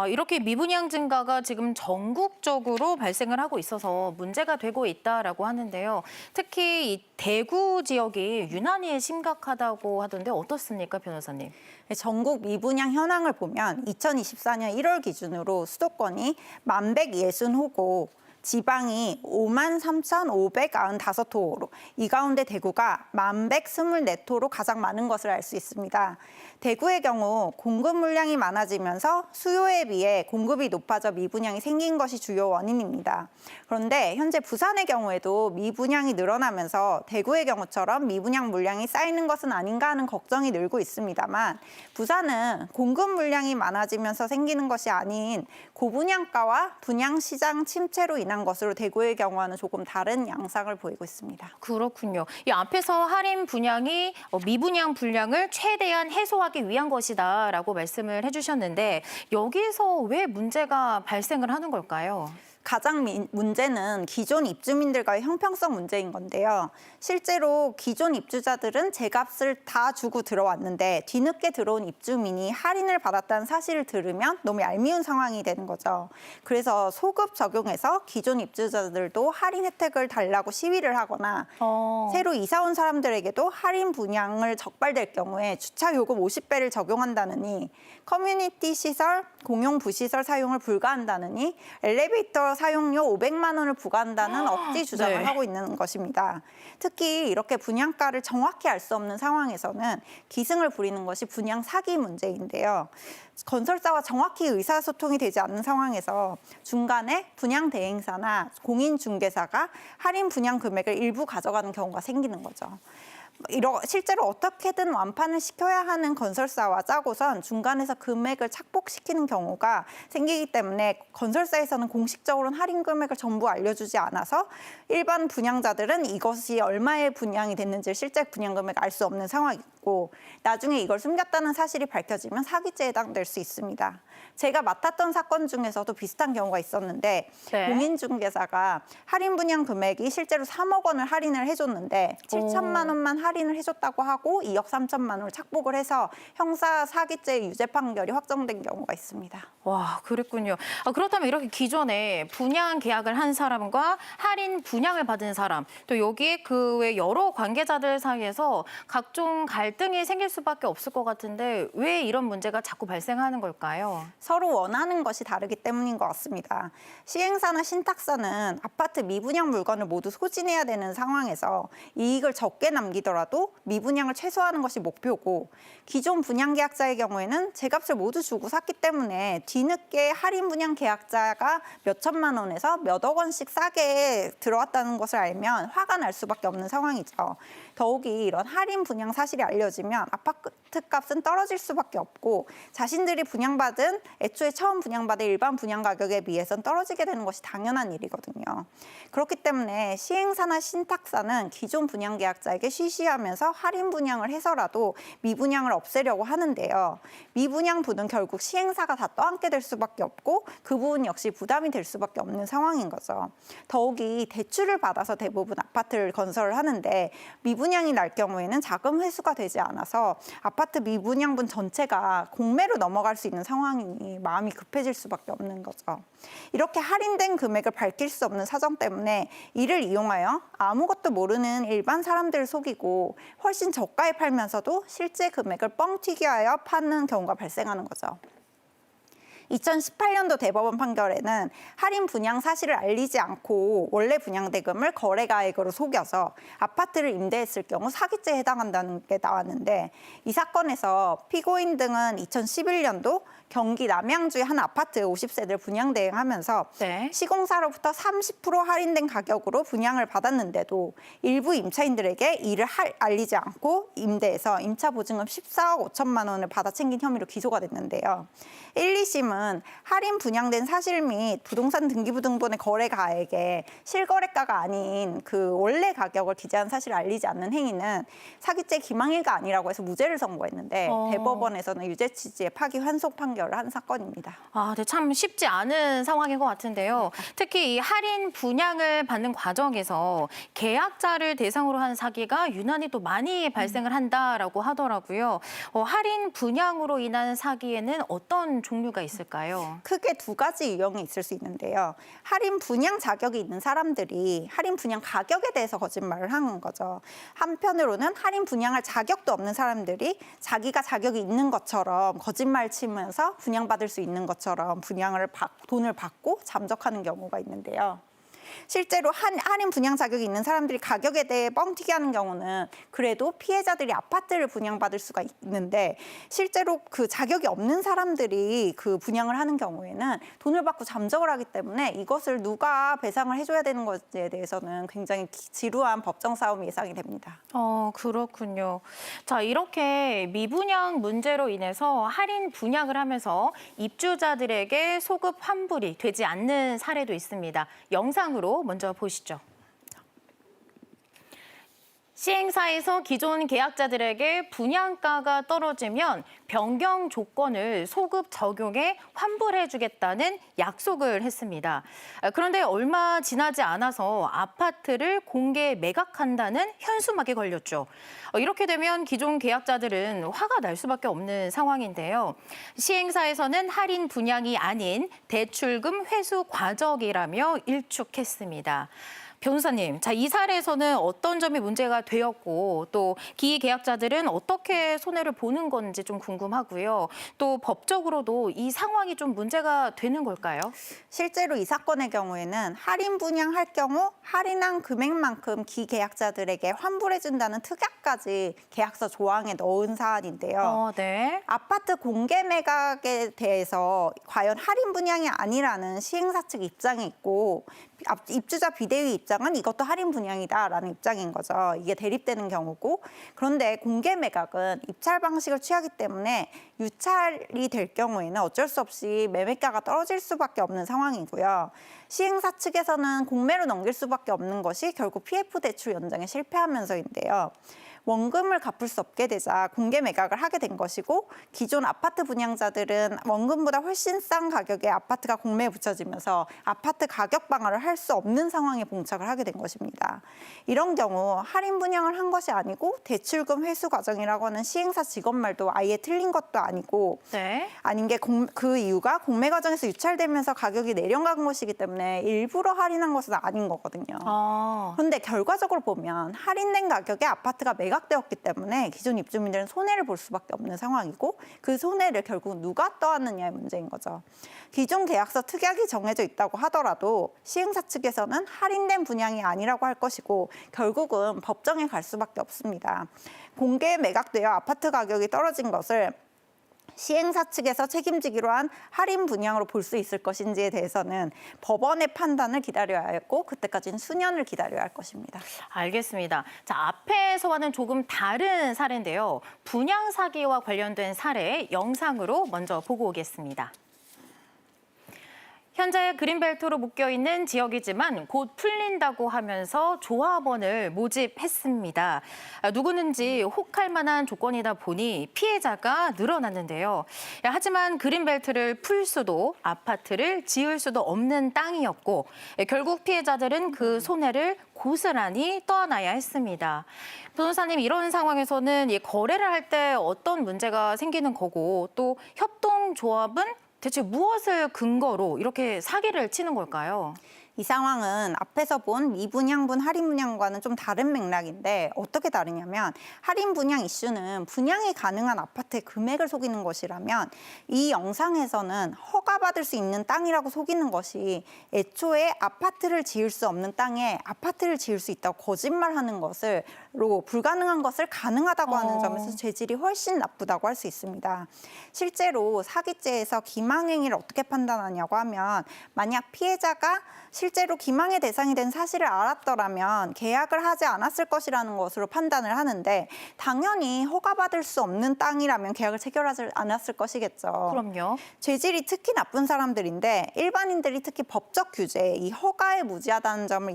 이렇게 미분양 증가가 지금 전국적으로 발생을 하고 있어서 문제가 되고 있다라고 하는데요. 특히 이 대구 지역이 유난히 심각하다고 하던데 어떻습니까, 변호사님? 전국 미분양 현황을 보면 2024년 1월 기준으로 수도권이 1160호고 지방이 53,595호로 이 가운데 대구가 1124호로 가장 많은 것을 알 수 있습니다. 대구의 경우 공급 물량이 많아지면서 수요에 비해 공급이 높아져 미분양이 생긴 것이 주요 원인입니다. 그런데 현재 부산의 경우에도 미분양이 늘어나면서 대구의 경우처럼 미분양 물량이 쌓이는 것은 아닌가 하는 걱정이 늘고 있습니다만 부산은 공급 물량이 많아지면서 생기는 것이 아닌 고분양가와 분양시장 침체로 인한 것으로 대구의 경우와는 조금 다른 양상을 보이고 있습니다. 그렇군요. 이 앞에서 할인 분양이 미분양 분량을 최대한 해소하기 위한 것이다라고 말씀을 해주셨는데 여기서 왜 문제가 발생을 하는 걸까요? 가장 문제는 기존 입주민들과의 형평성 문제인 건데요. 실제로 기존 입주자들은 제값을 다 주고 들어왔는데 뒤늦게 들어온 입주민이 할인을 받았다는 사실을 들으면 너무 얄미운 상황이 되는 거죠. 그래서 소급 적용해서 기존 입주자들도 할인 혜택을 달라고 시위를 하거나 새로 이사 온 사람들에게도 할인 분양을 적발될 경우에 주차 요금 50배를 적용한다느니 커뮤니티 시설, 공용 부시설 사용을 불가한다느니 엘리베이터 사용료 500만 원을 부과한다는 억지 주장을 하고 있는 것입니다. 특히 이렇게 분양가를 정확히 알 수 없는 상황에서는 기승을 부리는 것이 분양 사기 문제인데요. 건설사와 정확히 의사소통이 되지 않는 상황에서 중간에 분양 대행사나 공인중개사가 할인 분양 금액을 일부 가져가는 경우가 생기는 거죠. 실제로 어떻게든 완판을 시켜야 하는 건설사와 짜고선 중간에서 금액을 착복시키는 경우가 생기기 때문에 건설사에서는 공식적으로는 할인 금액을 전부 알려주지 않아서 일반 분양자들은 이것이 얼마의 분양이 됐는지 실제 분양 금액을 알 수 없는 상황이고 나중에 이걸 숨겼다는 사실이 밝혀지면 사기죄에 해당될 수 있습니다. 제가 맡았던 사건 중에서도 비슷한 경우가 있었는데 공인중개사가 할인 분양 금액이 실제로 3억 원을 할인을 해줬는데 7천만 원만 할인을 해줬다고 하고 2억 3천만 원을 착복을 해서 형사 사기죄 유죄 판결이 확정된 경우가 있습니다. 와, 그랬군요. 그렇다면 이렇게 기존에 분양 계약을 한 사람과 할인 분양을 받은 사람, 또 여기에 그 외 여러 관계자들 사이에서 각종 갈등이 생길 수밖에 없을 것 같은데 왜 이런 문제가 자꾸 발생하는 걸까요? 서로 원하는 것이 다르기 때문인 것 같습니다. 시행사나 신탁사는 아파트 미분양 물건을 모두 소진해야 되는 상황에서 이익을 적게 남기더라도 미분양을 최소화하는 것이 목표고 기존 분양 계약자의 경우에는 제값을 모두 주고 샀기 때문에 뒤늦게 할인 분양 계약자가 몇 천만 원에서 몇억 원씩 싸게 들어왔다는 것을 알면 화가 날 수밖에 없는 상황이죠. 더욱이 이런 할인 분양 사실이 알려지면 아파트 값은 떨어질 수밖에 없고 자신들이 분양받은 애초에 처음 분양받은 일반 분양 가격에 비해서는 떨어지게 되는 것이 당연한 일이거든요. 그렇기 때문에 시행사나 신탁사는 기존 분양 계약자에게 쉬쉬하면서 할인 분양을 해서라도 미분양을 없애려고 하는데요. 미분양 부는 결국 시행사가 다 떠안게 될 수밖에 없고 그 부분 역시 부담이 될 수밖에 없는 상황인 거죠. 더욱이 대출을 받아서 대부분 아파트를 건설을 하는데 미분양이 날 경우에는 자금 회수가 되지 않아서 아파트 미분양분 전체가 공매로 넘어갈 수 있는 상황이니 마음이 급해질 수밖에 없는 거죠. 이렇게 할인된 금액을 밝힐 수 없는 사정 때문에 이를 이용하여 아무것도 모르는 일반 사람들을 속이고 훨씬 저가에 팔면서도 실제 금액을 뻥튀기하여 파는 경우가 발생하는 거죠. 2018년도 대법원 판결에는 할인 분양 사실을 알리지 않고 원래 분양 대금을 거래가액으로 속여서 아파트를 임대했을 경우 사기죄에 해당한다는 게 나왔는데 이 사건에서 피고인 등은 2011년도 경기 남양주의 한 아파트 50세대를 분양 대행하면서 시공사로부터 30% 할인된 가격으로 분양을 받았는데도 일부 임차인들에게 이를 알리지 않고 임대해서 임차 보증금 14억 5천만 원을 받아 챙긴 혐의로 기소가 됐는데요. 1, 2심은 할인 분양된 사실 및 부동산 등기부 등본의 거래가액에 실거래가가 아닌 그 원래 가격을 기재한 사실을 알리지 않는 행위는 사기죄 기망행위가 아니라고 해서 무죄를 선고했는데 대법원에서는 유죄 취지의 파기 환송 판결을 한 사건입니다. 네, 참 쉽지 않은 상황인 것 같은데요. 특히 이 할인 분양을 받는 과정에서 계약자를 대상으로 한 사기가 유난히 또 많이 발생을 한다라고 하더라고요. 할인 분양으로 인한 사기에는 어떤 종류가 있을까요? 크게 두 가지 유형이 있을 수 있는데요. 할인 분양 자격이 있는 사람들이 할인 분양 가격에 대해서 거짓말을 하는 거죠. 한편으로는 할인 분양할 자격도 없는 사람들이 자기가 자격이 있는 것처럼 거짓말 치면서 분양받을 수 있는 것처럼 돈을 받고 잠적하는 경우가 있는데요. 실제로 할인 분양 자격이 있는 사람들이 가격에 대해 뻥튀기 하는 경우는 그래도 피해자들이 아파트를 분양받을 수가 있는데 실제로 그 자격이 없는 사람들이 그 분양을 하는 경우에는 돈을 받고 잠적을 하기 때문에 이것을 누가 배상을 해줘야 되는 것에 대해서는 굉장히 지루한 법정 싸움이 예상이 됩니다. 그렇군요. 자, 이렇게 미분양 문제로 인해서 할인 분양을 하면서 입주자들에게 소급 환불이 되지 않는 사례도 있습니다. 영상으로 먼저 보시죠. 시행사에서 기존 계약자들에게 분양가가 떨어지면 변경 조건을 소급 적용해 환불해주겠다는 약속을 했습니다. 그런데 얼마 지나지 않아서 아파트를 공개 매각한다는 현수막이 걸렸죠. 이렇게 되면 기존 계약자들은 화가 날 수밖에 없는 상황인데요. 시행사에서는 할인 분양이 아닌 대출금 회수 과정이라며 일축했습니다. 변호사님, 이 사례에서는 어떤 점이 문제가 되었고 또 기계약자들은 어떻게 손해를 보는 건지 좀 궁금하고요. 또 법적으로도 이 상황이 좀 문제가 되는 걸까요? 실제로 이 사건의 경우에는 할인 분양할 경우 할인한 금액만큼 기계약자들에게 환불해준다는 특약까지 계약서 조항에 넣은 사안인데요. 네. 아파트 공개 매각에 대해서 과연 할인 분양이 아니라는 시행사 측 입장이 있고 입주자 비대위 입장은 이것도 할인 분양이다라는 입장인 거죠. 이게 대립되는 경우고 그런데 공개 매각은 입찰 방식을 취하기 때문에 유찰이 될 경우에는 어쩔 수 없이 매매가가 떨어질 수밖에 없는 상황이고요. 시행사 측에서는 공매로 넘길 수밖에 없는 것이 결국 PF 대출 연장에 실패하면서인데요. 원금을 갚을 수 없게 되자 공개 매각을 하게 된 것이고 기존 아파트 분양자들은 원금보다 훨씬 싼 가격에 아파트가 공매에 붙여지면서 아파트 가격 방어를 할 수 없는 상황에 봉착을 하게 된 것입니다. 이런 경우 할인 분양을 한 것이 아니고 대출금 회수 과정이라고 하는 시행사 직원말도 아예 틀린 것도 아니고 아닌 게 그 이유가 공매 과정에서 유찰되면서 가격이 내려간 것이기 때문에 일부러 할인한 것은 아닌 거거든요. 그런데 결과적으로 보면 할인된 가격에 아파트가 매각되었기 때문에 기존 입주민들은 손해를 볼 수밖에 없는 상황이고 그 손해를 결국 누가 떠안느냐의 문제인 거죠. 기존 계약서 특약이 정해져 있다고 하더라도 시행사 측에서는 할인된 분양이 아니라고 할 것이고 결국은 법정에 갈 수밖에 없습니다. 공개 매각되어 아파트 가격이 떨어진 것을 시행사 측에서 책임지기로 한 할인 분양으로 볼 수 있을 것인지에 대해서는 법원의 판단을 기다려야 했고 그때까지는 수년을 기다려야 할 것입니다. 알겠습니다. 앞에서와는 조금 다른 사례인데요. 분양 사기와 관련된 사례 영상으로 먼저 보고 오겠습니다. 현재 그린벨트로 묶여있는 지역이지만 곧 풀린다고 하면서 조합원을 모집했습니다. 누구는지 혹할 만한 조건이다 보니 피해자가 늘어났는데요. 하지만 그린벨트를 풀 수도 아파트를 지을 수도 없는 땅이었고 결국 피해자들은 그 손해를 고스란히 떠안아야 했습니다. 변호사님, 이런 상황에서는 거래를 할 때 어떤 문제가 생기는 거고 또 협동조합은 대체 무엇을 근거로 이렇게 사기를 치는 걸까요? 이 상황은 앞에서 본 미분양분 할인 분양과는 좀 다른 맥락인데 어떻게 다르냐면 할인 분양 이슈는 분양이 가능한 아파트의 금액을 속이는 것이라면 이 영상에서는 허가받을 수 있는 땅이라고 속이는 것이 애초에 아파트를 지을 수 없는 땅에 아파트를 지을 수 있다고 거짓말하는 것으로 불가능한 것을 가능하다고 하는 점에서 죄질이 훨씬 나쁘다고 할 수 있습니다. 실제로 사기죄에서 기망행위를 어떻게 판단하냐고 하면 만약 피해자가 실제로 기망의 대상이 된 사실을 알았더라면 계약을 하지 않았을 것이라는 것으로 판단을 하는데 당연히 허가받을 수 없는 땅이라면 계약을 체결하지 않았을 것이겠죠. 그럼요. 죄질이 특히 나쁜 사람들인데 일반인들이 특히 법적 규제, 이 허가에 무지하다는 점을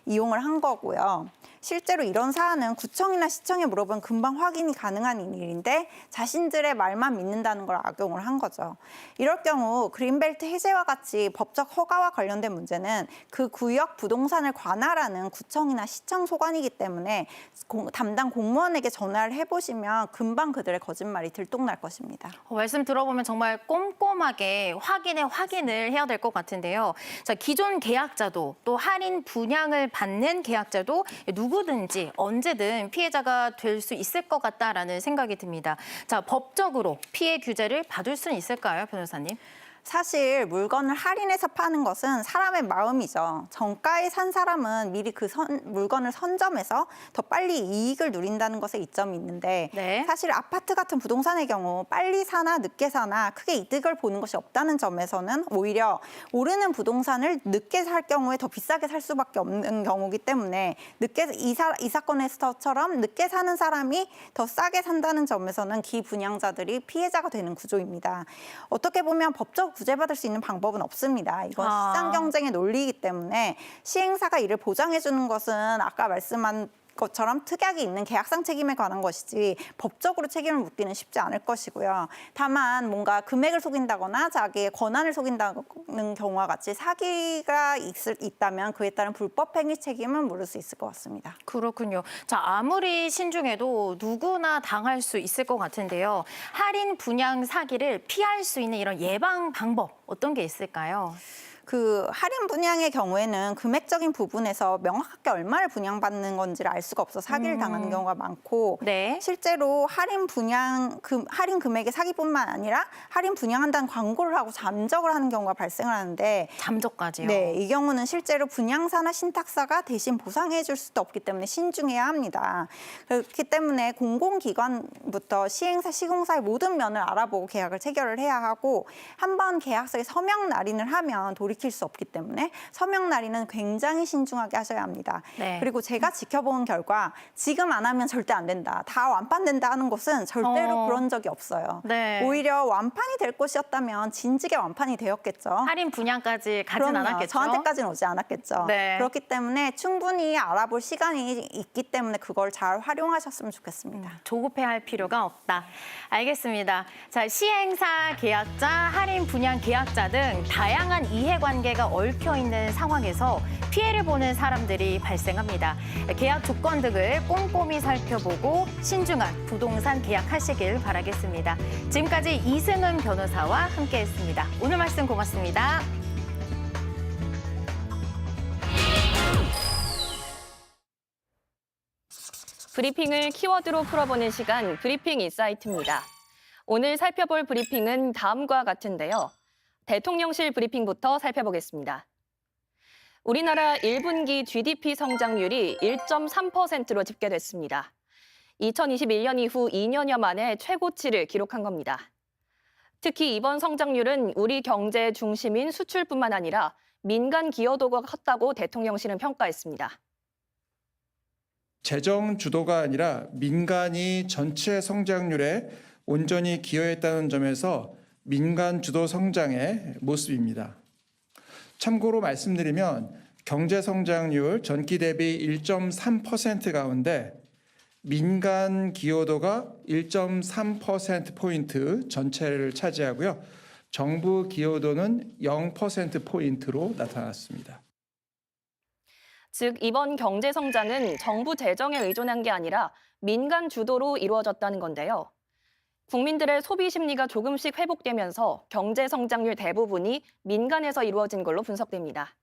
이용을 한 거고요. 실제로 이런 사안은 구청이나 시청에 물어보면 금방 확인이 가능한 일인데 자신들의 말만 믿는다는 걸 악용을 한 거죠. 이럴 경우 그린벨트 해제와 같이 법적 허가와 관련된 문제는 그 구역 부동산을 관할하는 구청이나 시청 소관이기 때문에 담당 공무원에게 전화를 해보시면 금방 그들의 거짓말이 들통날 것입니다. 말씀 들어보면 정말 꼼꼼하게 확인을 해야 될 것 같은데요. 자, 기존 계약자도 또 할인 분양을 받는 계약자도 누구든지 언제든 피해자가 될 수 있을 것 같다라는 생각이 듭니다. 자, 법적으로 피해 규제를 받을 수는 있을까요, 변호사님? 사실 물건을 할인해서 파는 것은 사람의 마음이죠. 정가에 산 사람은 미리 그 물건을 선점해서 더 빨리 이익을 누린다는 것에 이점이 있는데 네. 사실 아파트 같은 부동산의 경우 빨리 사나 늦게 사나 크게 이득을 보는 것이 없다는 점에서는 오히려 오르는 부동산을 늦게 살 경우에 더 비싸게 살 수밖에 없는 경우이기 때문에 이 사건에서처럼 늦게 사는 사람이 더 싸게 산다는 점에서는 기분양자들이 피해자가 되는 구조입니다. 어떻게 보면 법적 구제받을 수 있는 방법은 없습니다. 이건 시장 경쟁의 논리이기 때문에 시행사가 이를 보장해 주는 것은 아까 말씀한 것처럼 특약이 있는 계약상 책임에 관한 것이지 법적으로 책임을 묻기는 쉽지 않을 것이고요. 다만 뭔가 금액을 속인다거나 자기의 권한을 속인다는 경우와 같이 사기가 있다면 그에 따른 불법 행위 책임은 물을 수 있을 것 같습니다. 그렇군요. 자, 아무리 신중해도 누구나 당할 수 있을 것 같은데요. 할인 분양 사기를 피할 수 있는 이런 예방 방법 어떤 게 있을까요? 그 할인 분양의 경우에는 금액적인 부분에서 명확하게 얼마를 분양받는 건지를 알 수가 없어 사기를 당하는 경우가 많고 네. 실제로 할인 금액의 사기뿐만 아니라 할인 분양한다는 광고를 하고 잠적을 하는 경우가 발생을 하는데 잠적까지요? 네, 이 경우는 실제로 분양사나 신탁사가 대신 보상해 줄 수도 없기 때문에 신중해야 합니다. 그렇기 때문에 공공기관부터 시행사, 시공사의 모든 면을 알아보고 계약을 체결을 해야 하고 한번 계약서에 서명 날인을 하면 돌이킬 수 없기 때문에 서명 날인은 굉장히 신중하게 하셔야 합니다. 네. 그리고 제가 지켜본 결과 지금 안 하면 절대 안 된다. 다 완판된다 하는 곳은 절대로 그런 적이 없어요. 네. 오히려 완판이 될 곳이었다면 진즉에 완판이 되었겠죠. 할인 분양까지 가진 않았겠죠? 저한테까지는 오지 않았겠죠. 네. 그렇기 때문에 충분히 알아볼 시간이 있기 때문에 그걸 잘 활용하셨으면 좋겠습니다. 조급해할 필요가 없다. 알겠습니다. 자, 시행사 계약자, 할인 분양 계약자 등 다양한 이해관계가 얽혀있는 상황에서 피해를 보는 사람들이 발생합니다. 계약 조건 등을 꼼꼼히 살펴보고 신중한 부동산 계약하시길 바라겠습니다. 지금까지 이승은 변호사와 함께했습니다. 오늘 말씀 고맙습니다. 브리핑을 키워드로 풀어보는 시간 브리핑 인사이트입니다. 오늘 살펴볼 브리핑은 다음과 같은데요. 대통령실 브리핑부터 살펴보겠습니다. 우리나라 1분기 GDP 성장률이 1.3%로 집계됐습니다. 2021년 이후 2년여 만에 최고치를 기록한 겁니다. 특히 이번 성장률은 우리 경제의 중심인 수출뿐만 아니라 민간 기여도가 컸다고 대통령실은 평가했습니다. 재정 주도가 아니라 민간이 전체 성장률에 온전히 기여했다는 점에서 민간 주도 성장의 모습입니다. 참고로 말씀드리면 경제 성장률 전기 대비 1.3% 가운데 민간 기여도가 1.3%포인트 전체를 차지하고요. 정부 기여도는 0%포인트로 나타났습니다. 즉 이번 경제 성장은 정부 재정에 의존한 게 아니라 민간 주도로 이루어졌다는 건데요. 국민들의 소비 심리가 조금씩 회복되면서 경제 성장률 대부분이 민간에서 이루어진 걸로 분석됩니다.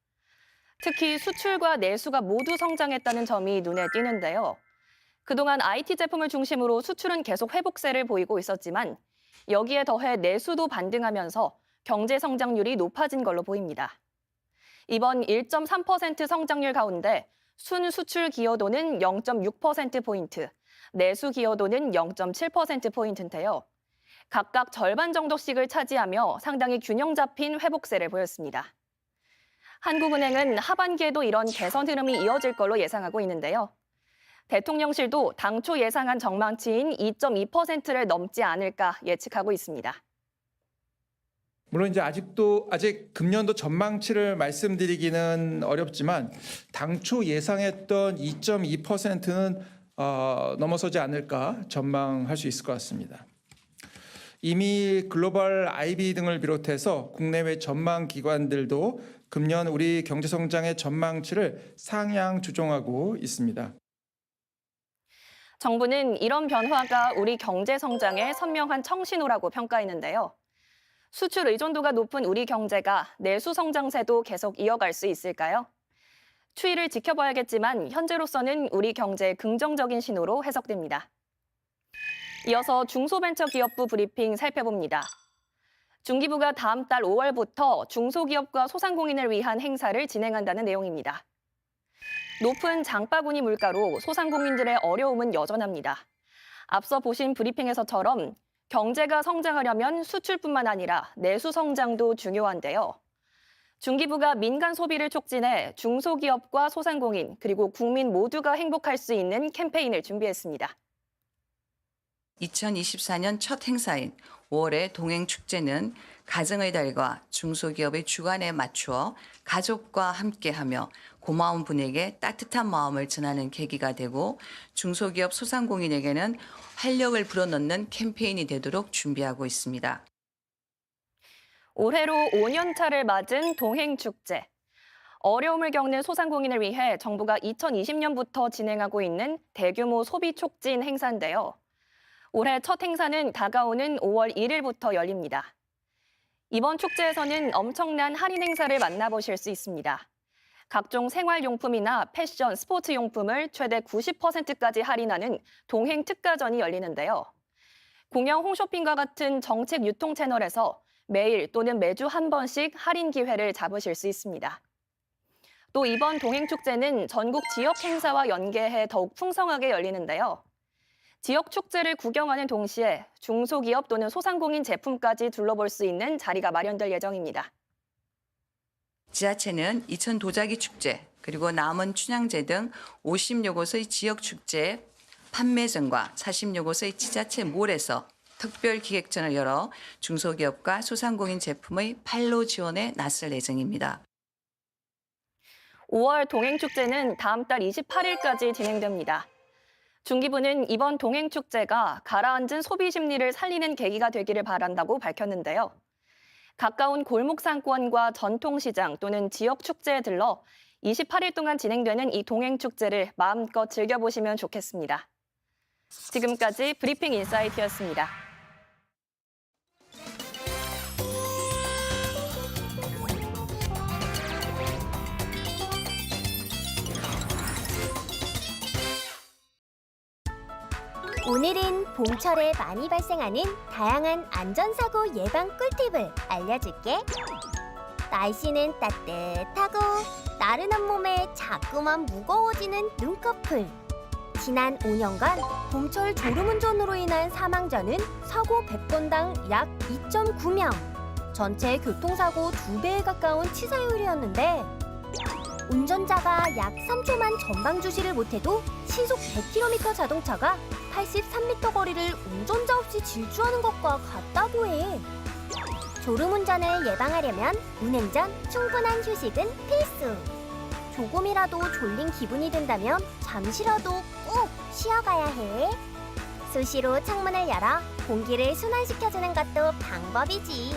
특히 수출과 내수가 모두 성장했다는 점이 눈에 띄는데요. 그동안 IT 제품을 중심으로 수출은 계속 회복세를 보이고 있었지만 여기에 더해 내수도 반등하면서 경제 성장률이 높아진 걸로 보입니다. 이번 1.3% 성장률 가운데 순수출 기여도는 0.6%포인트, 내수 기여도는 0.7%포인트인데요. 각각 절반 정도씩을 차지하며 상당히 균형 잡힌 회복세를 보였습니다. 한국은행은 하반기에도 이런 개선 흐름이 이어질 걸로 예상하고 있는데요. 대통령실도 당초 예상한 전망치인 2.2%를 넘지 않을까 예측하고 있습니다. 물론 이제 아직 금년도 전망치를 말씀드리기는 어렵지만 당초 예상했던 2.2%는 넘어서지 않을까 전망할 수 있을 것 같습니다. 이미 글로벌 IB 등을 비롯해서 국내외 전망 기관들도 금년 우리 경제 성장의 전망치를 상향 조정하고 있습니다. 정부는 이런 변화가 우리 경제 성장의 선명한 청신호라고 평가했는데요. 수출 의존도가 높은 우리 경제가 내수 성장세도 계속 이어갈 수 있을까요? 추이를 지켜봐야겠지만 현재로서는 우리 경제의 긍정적인 신호로 해석됩니다. 이어서 중소벤처기업부 브리핑 살펴봅니다. 중기부가 다음 달 5월부터 중소기업과 소상공인을 위한 행사를 진행한다는 내용입니다. 높은 장바구니 물가로 소상공인들의 어려움은 여전합니다. 앞서 보신 브리핑에서처럼 경제가 성장하려면 수출뿐만 아니라 내수 성장도 중요한데요. 중기부가 민간 소비를 촉진해 중소기업과 소상공인 그리고 국민 모두가 행복할 수 있는 캠페인을 준비했습니다. 2024년 첫 행사인 5월의 동행축제는 가정의 달과 중소기업의 주간에 맞추어 가족과 함께하며 고마운 분에게 따뜻한 마음을 전하는 계기가 되고 중소기업 소상공인에게는 활력을 불어넣는 캠페인이 되도록 준비하고 있습니다. 올해로 5년 차를 맞은 동행축제. 어려움을 겪는 소상공인을 위해 정부가 2020년부터 진행하고 있는 대규모 소비 촉진 행사인데요. 올해 첫 행사는 다가오는 5월 1일부터 열립니다. 이번 축제에서는 엄청난 할인 행사를 만나보실 수 있습니다. 각종 생활용품이나 패션, 스포츠용품을 최대 90%까지 할인하는 동행 특가전이 열리는데요. 공영 홈쇼핑과 같은 정책 유통 채널에서 매일 또는 매주 한 번씩 할인 기회를 잡으실 수 있습니다. 또 이번 동행축제는 전국 지역 행사와 연계해 더욱 풍성하게 열리는데요. 지역 축제를 구경하는 동시에 중소기업 또는 소상공인 제품까지 둘러볼 수 있는 자리가 마련될 예정입니다. 지자체는 이천 도자기 축제 그리고 남원 춘향제 등 50여 곳의 지역 축제 판매점과 40여 곳의 지자체 몰에서 특별 기획전을 열어 중소기업과 소상공인 제품의 판로 지원에 나설 예정입니다. 5월 동행축제는 다음 달 28일까지 진행됩니다. 중기부는 이번 동행축제가 가라앉은 소비 심리를 살리는 계기가 되기를 바란다고 밝혔는데요. 가까운 골목 상권과 전통시장 또는 지역 축제에 들러 28일 동안 진행되는 이 동행축제를 마음껏 즐겨보시면 좋겠습니다. 지금까지 브리핑 인사이트였습니다. 오늘은 봄철에 많이 발생하는 다양한 안전사고 예방 꿀팁을 알려줄게. 날씨는 따뜻하고 나른한 몸에 자꾸만 무거워지는 눈꺼풀. 지난 5년간 봄철 졸음운전으로 인한 사망자는 사고 100건당 약 2.9명. 전체 교통사고 2배에 가까운 치사율이었는데 운전자가 약 3초만 전방 주시를 못해도 시속 100km 자동차가 83m 거리를 운전자 없이 질주하는 것과 같다고 해. 졸음운전을 예방하려면 운행 전 충분한 휴식은 필수. 조금이라도 졸린 기분이 든다면 잠시라도 꼭 쉬어가야 해. 수시로 창문을 열어 공기를 순환시켜주는 것도 방법이지.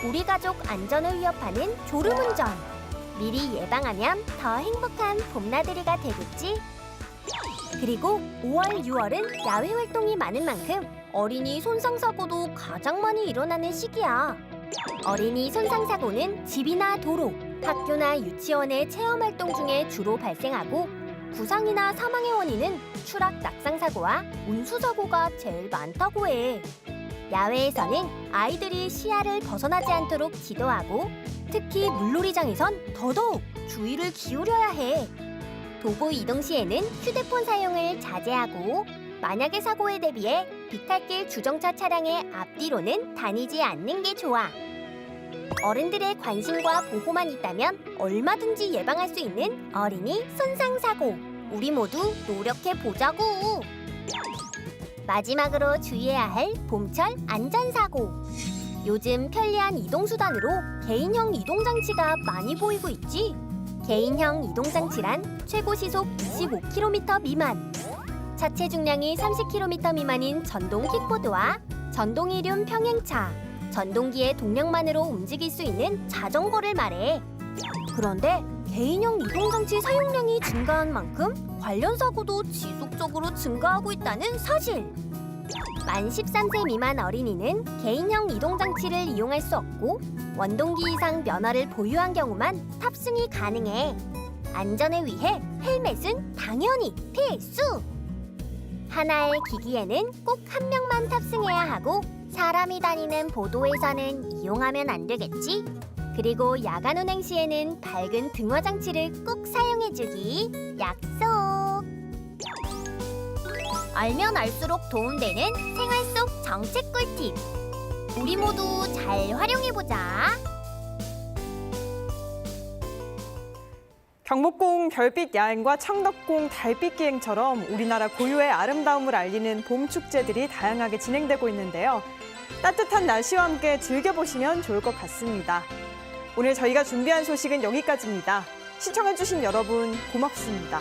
우리 가족 안전을 위협하는 졸음운전. 미리 예방하면 더 행복한 봄나들이가 되겠지. 그리고 5월, 6월은 야외 활동이 많은 만큼 어린이 손상사고도 가장 많이 일어나는 시기야. 어린이 손상사고는 집이나 도로, 학교나 유치원의 체험활동 중에 주로 발생하고 부상이나 사망의 원인은 추락 낙상사고와 운수사고가 제일 많다고 해. 야외에서는 아이들이 시야를 벗어나지 않도록 지도하고 특히 물놀이장에선 더더욱 주의를 기울여야 해. 도보 이동 시에는 휴대폰 사용을 자제하고 만약의 사고에 대비해 비탈길 주정차 차량의 앞뒤로는 다니지 않는 게 좋아. 어른들의 관심과 보호만 있다면 얼마든지 예방할 수 있는 어린이 손상사고. 우리 모두 노력해보자고. 마지막으로 주의해야 할 봄철 안전사고. 요즘 편리한 이동수단으로 개인형 이동장치가 많이 보이고 있지. 개인형 이동장치란 최고 시속 25km 미만, 자체 중량이 30km 미만인 전동 킥보드와 전동 이륜 평행차, 전동기의 동력만으로 움직일 수 있는 자전거를 말해. 그런데 개인형 이동장치 사용량이 증가한 만큼 관련 사고도 지속적으로 증가하고 있다는 사실. 만 13세 미만 어린이는 개인형 이동장치를 이용할 수 없고 원동기 이상 면허를 보유한 경우만 탑승이 가능해. 안전을 위해 헬멧은 당연히 필수! 하나의 기기에는 꼭 한 명만 탑승해야 하고 사람이 다니는 보도에서는 이용하면 안 되겠지? 그리고 야간 운행 시에는 밝은 등화 장치를 꼭 사용해주기 약속! 알면 알수록 도움되는 생활 속 정책 꿀팁! 우리 모두 잘 활용해보자! 경복궁 별빛 야행과 창덕궁 달빛 기행처럼 우리나라 고유의 아름다움을 알리는 봄 축제들이 다양하게 진행되고 있는데요. 따뜻한 날씨와 함께 즐겨보시면 좋을 것 같습니다. 오늘 저희가 준비한 소식은 여기까지입니다. 시청해주신 여러분 고맙습니다.